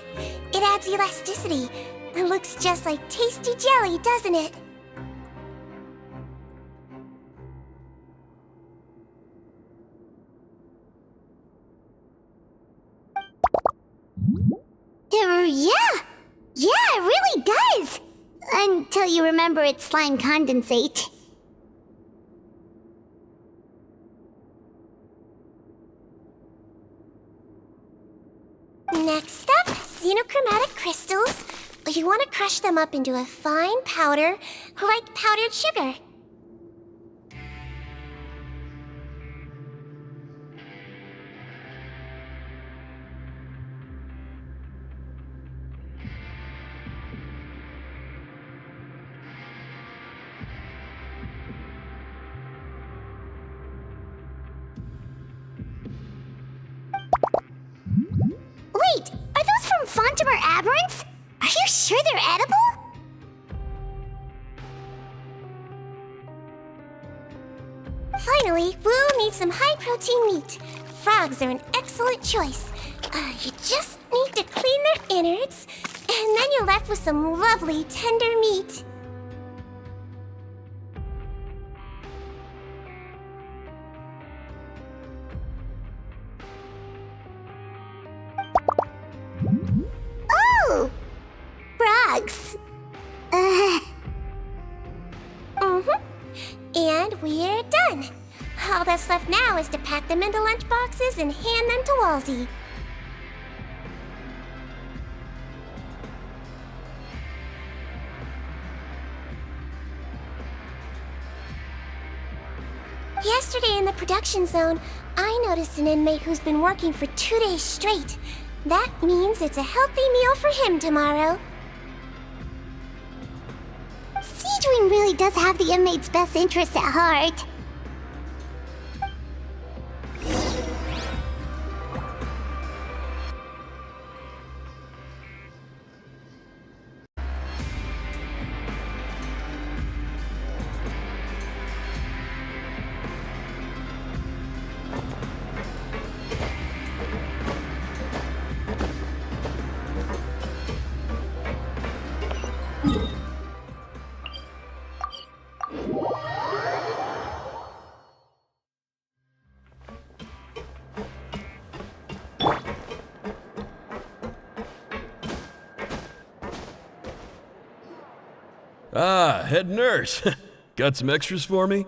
It adds elasticity. It looks just like tasty jelly, doesn't it? Yeah, it really does! Until you remember it's slime condensate. Next up, xenochromatic crystals. You want to crush them up into a fine powder, like powdered sugar. Wait, are those from Fontimer Aberrants? Are you sure they're edible? Finally, we'll need some high-protein meat. Frogs are an excellent choice. You just need to clean their innards, and then you're left with some lovely, tender meat. we're done. All that's left now is to pack them into lunch boxes and hand them to Walsey. Yesterday in the production zone, I noticed an inmate who's been working for 2 days straight. That means it's a healthy meal for him tomorrow. Seadream really does have the inmate's best interests at heart. Ah, head nurse. Got some extras for me?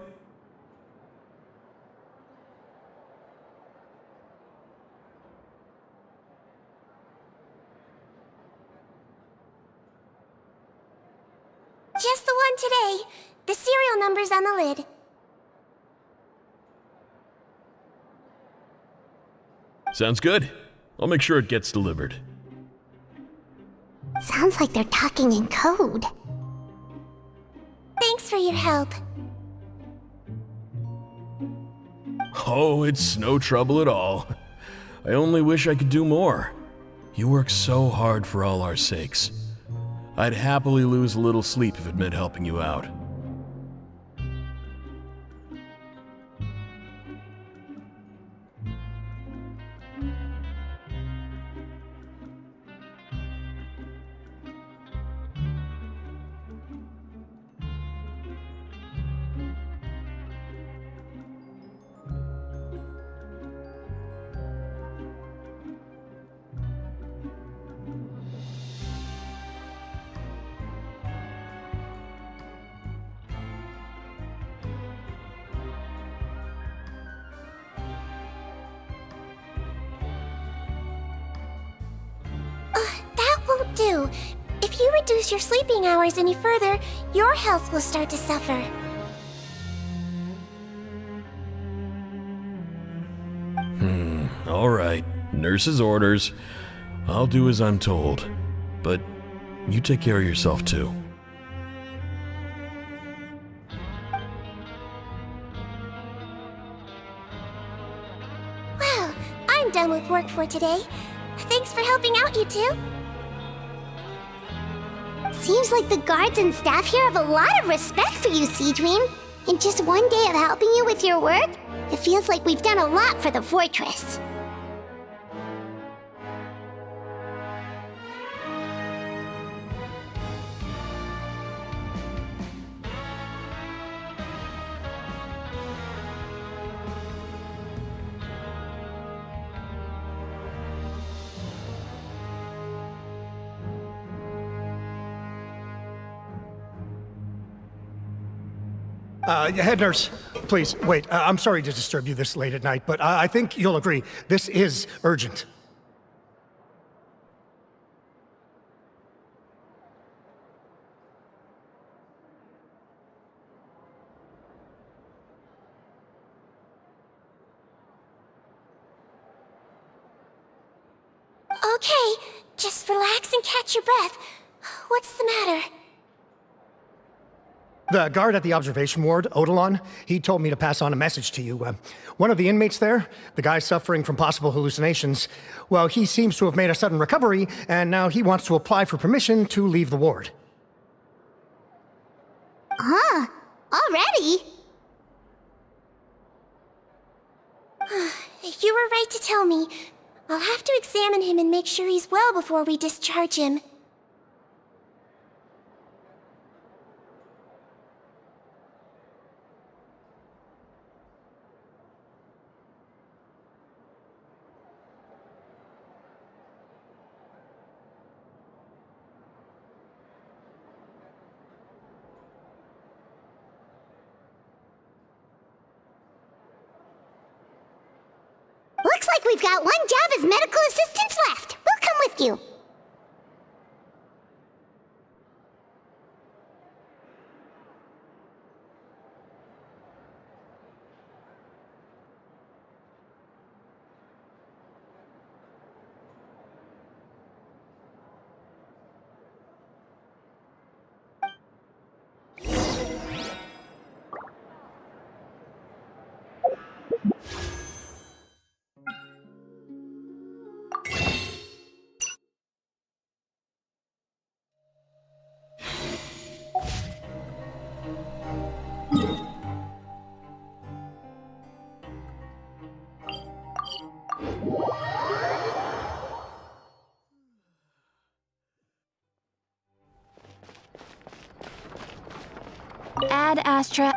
Just the one today. The serial number's on the lid. Sounds good. I'll make sure it gets delivered. Sounds like they're talking in code. Thanks for your help. Oh, it's no trouble at all. I only wish I could do more. You work so hard for all our sakes. I'd happily lose a little sleep if it meant helping you out. That won't do. If you reduce your sleeping hours any further, your health will start to suffer. All right. Nurse's orders. I'll do as I'm told. But you take care of yourself too. Well, I'm done with work for today. Thanks for helping out, you two. Seems like the guards and staff here have a lot of respect for you, Seadream. In just one day of helping you with your work, it feels like we've done a lot for the fortress. Head nurse, please, wait. I'm sorry to disturb you this late at night, but I think you'll agree. This is urgent. Okay, just relax and catch your breath. What's the matter? The guard at the observation ward, Odilon, he told me to pass on a message to you. One of the inmates there, the guy suffering from possible hallucinations, well, he seems to have made a sudden recovery, and now he wants to apply for permission to leave the ward. Huh? Already? You were right to tell me. I'll have to examine him and make sure he's well before we discharge him. we've got one job as medical assistants left. We'll come with you. Ad Astra.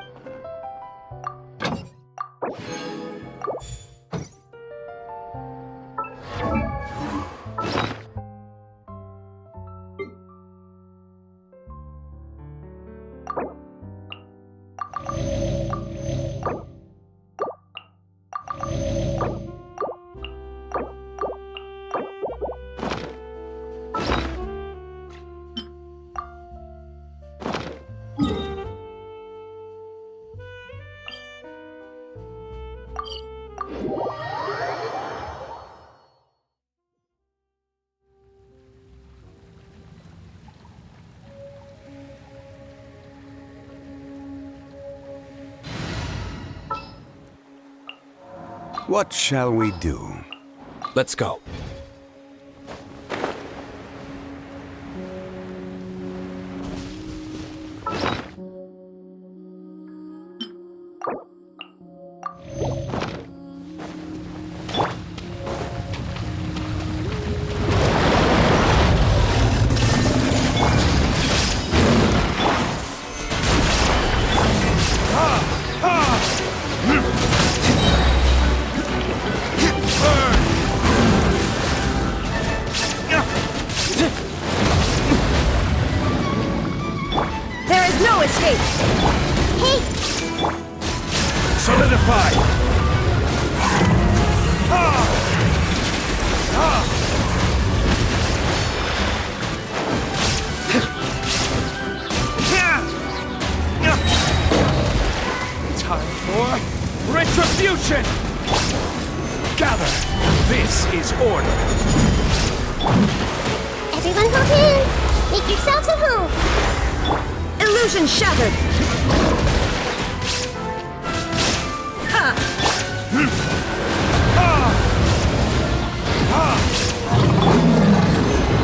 What shall we do? Let's go. Solidify! Time for retribution! Gather! This is order! Everyone hold hands! Make yourselves at home! Illusion shattered!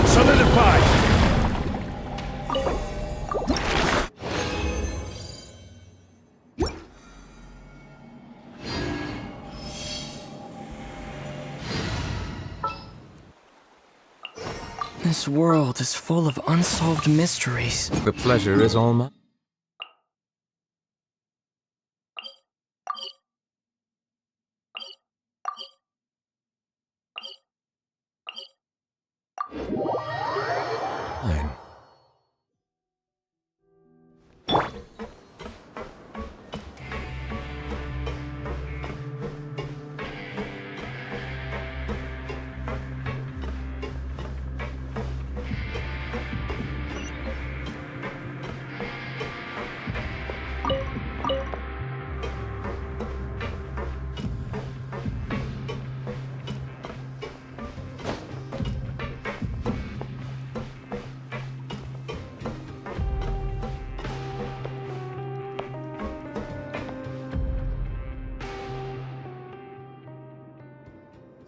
Solidify! This world is full of unsolved mysteries. The pleasure is all mine.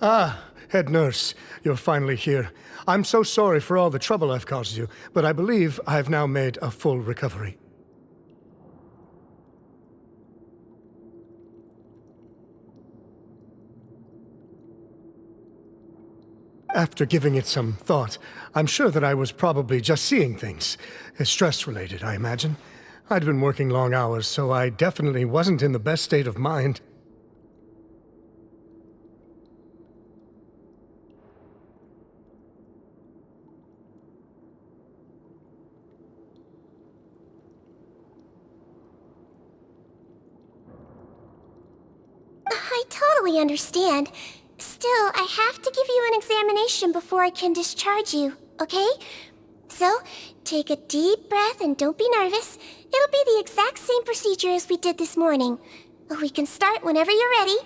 Ah, head nurse, you're finally here. I'm so sorry for all the trouble I've caused you, but I believe I've now made a full recovery. After giving it some thought, I'm sure that I was probably just seeing things. Stress-related, I imagine. I'd been working long hours, so I definitely wasn't in the best state of mind. I totally understand. Still, I have to give you an examination before I can discharge you, okay? So, take a deep breath and don't be nervous. It'll be the exact same procedure as we did this morning. We can start whenever you're ready.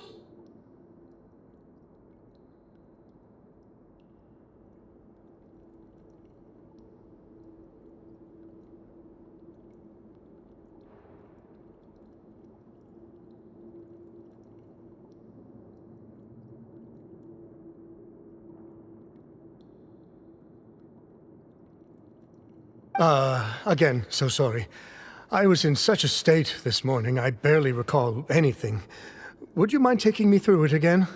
Again, so sorry. I was in such a state this morning, I barely recall anything. Would you mind taking me through it again?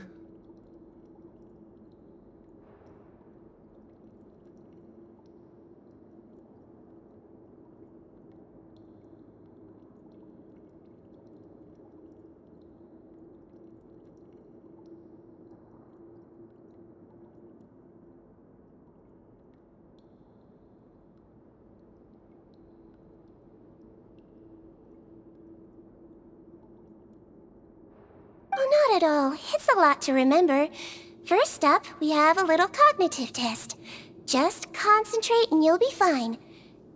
Oh, not at all. It's a lot to remember. First up, we have a little cognitive test. Just concentrate and you'll be fine.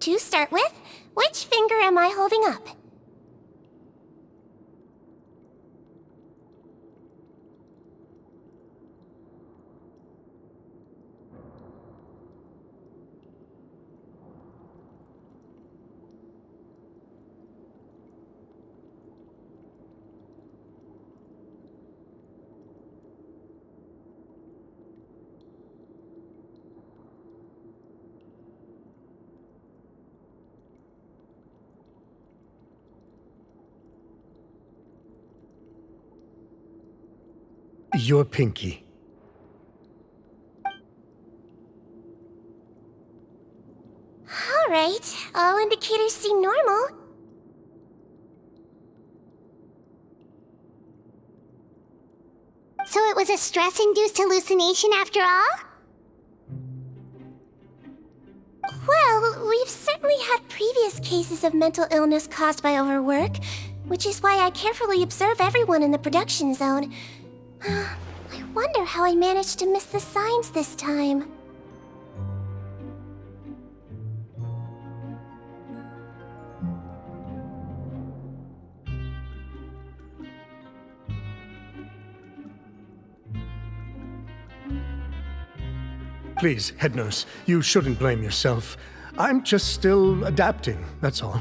To start with, which finger am I holding up? Your pinky. Alright, all indicators seem normal. So it was a stress-induced hallucination after all? Well, we've certainly had previous cases of mental illness caused by overwork, which is why I carefully observe everyone in the production zone. I wonder how I managed to miss the signs this time. Please, head nurse, you shouldn't blame yourself. I'm just still adapting, that's all.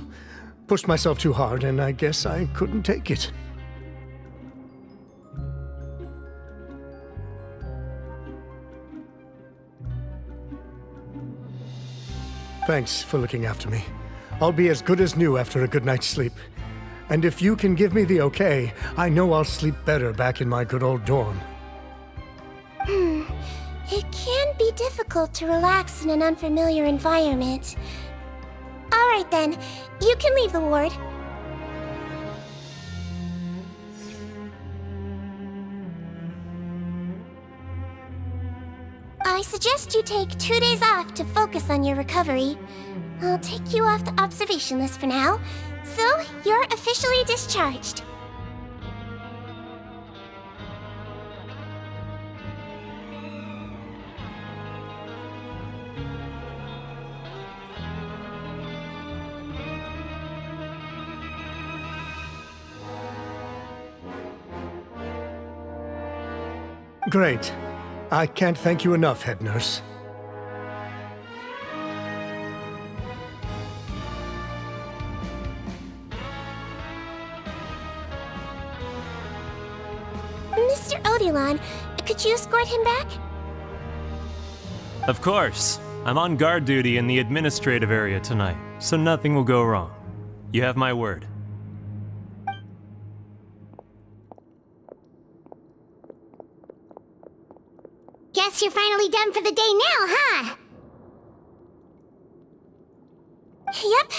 Pushed myself too hard, and I guess I couldn't take it. Thanks for looking after me. I'll be as good as new after a good night's sleep. And if you can give me the okay, I know I'll sleep better back in my good old dorm. It can be difficult to relax in an unfamiliar environment. Alright then, you can leave the ward. I suggest you take 2 days off to focus on your recovery. I'll take you off the observation list for now, so you're officially discharged. Great. I can't thank you enough, head nurse. Mr. Odilon, could you escort him back? Of course. I'm on guard duty in the administrative area tonight, so nothing will go wrong. You have my word. Guess you're finally done for the day now, huh? Yep.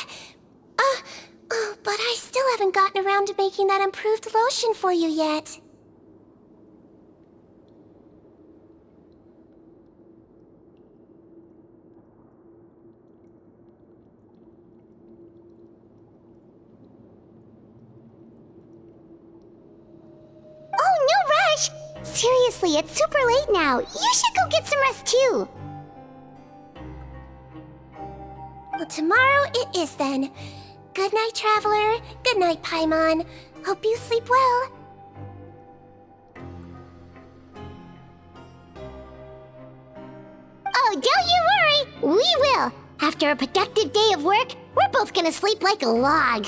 But I still haven't gotten around to making that improved lotion for you yet. Oh, no rush! Seriously, it's super late now. You should go get some rest too. Well, tomorrow it is then. Good night, Traveler. Good night, Paimon. Hope you sleep well. Oh, don't you worry. We will. After a productive day of work, we're both gonna sleep like a log.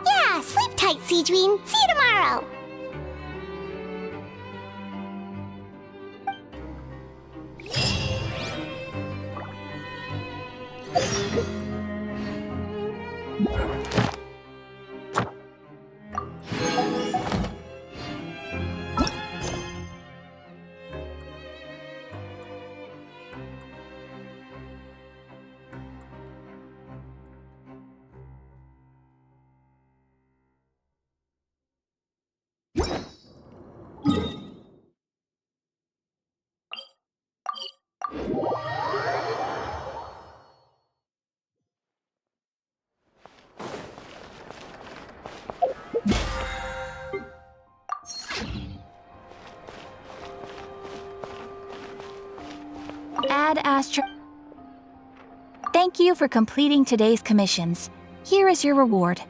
Yeah, sleep tight, Seedream. See you tomorrow. Ad Astra. Thank you for completing today's commissions. Here is your reward.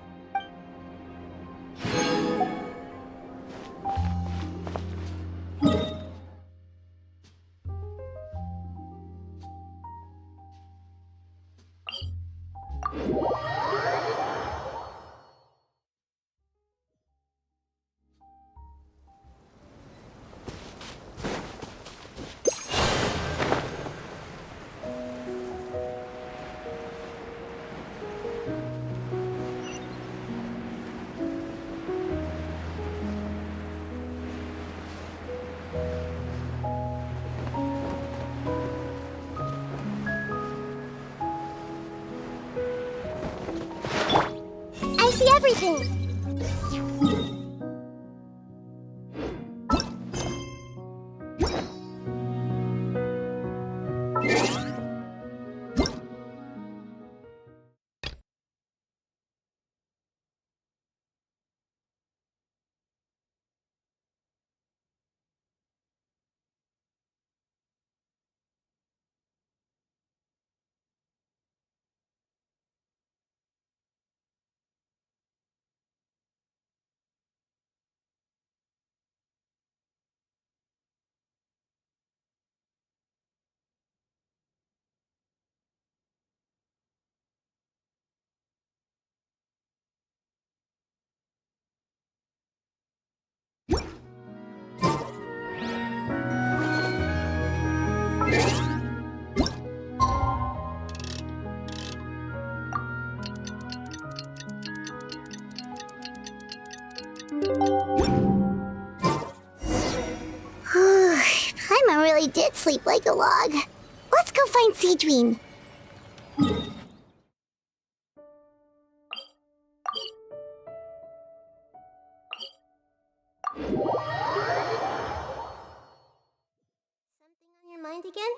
I see everything. Paimon really did sleep like a log. Let's go find Seedream. Something on your mind again?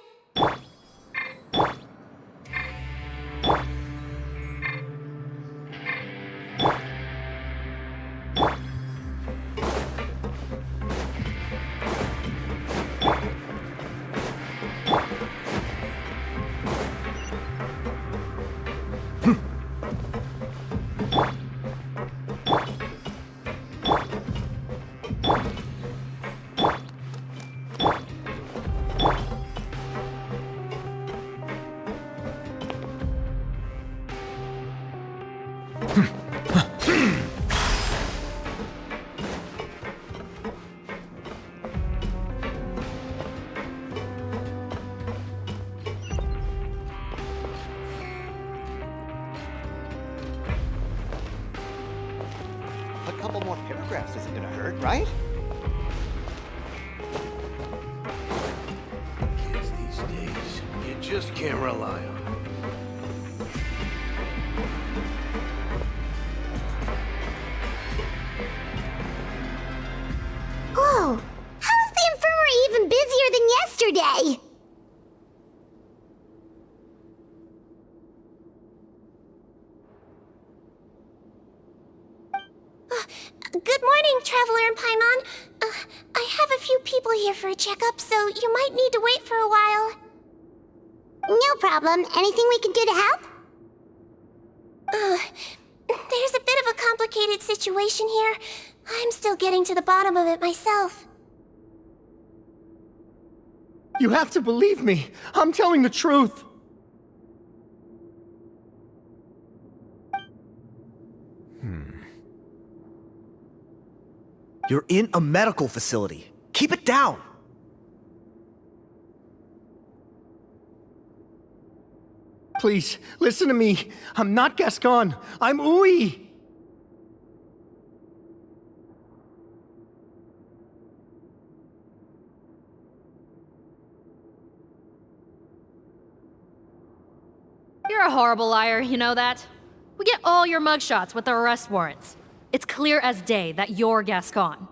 autographs isn't gonna hurt, right? Kids these days, you just can't rely on them. Whoa! How is the infirmary even busier than yesterday? Good morning, Traveler and Paimon. I have a few people here for a checkup, so you might need to wait for a while. No problem. Anything we can do to help? There's a bit of a complicated situation here. I'm still getting to the bottom of it myself. You have to believe me. I'm telling the truth. You're in a medical facility. Keep it down. Please, listen to me. I'm not Gascon. I'm Uy. You're a horrible liar, you know that? We get all your mugshots with the arrest warrants. It's clear as day that you're Gascon.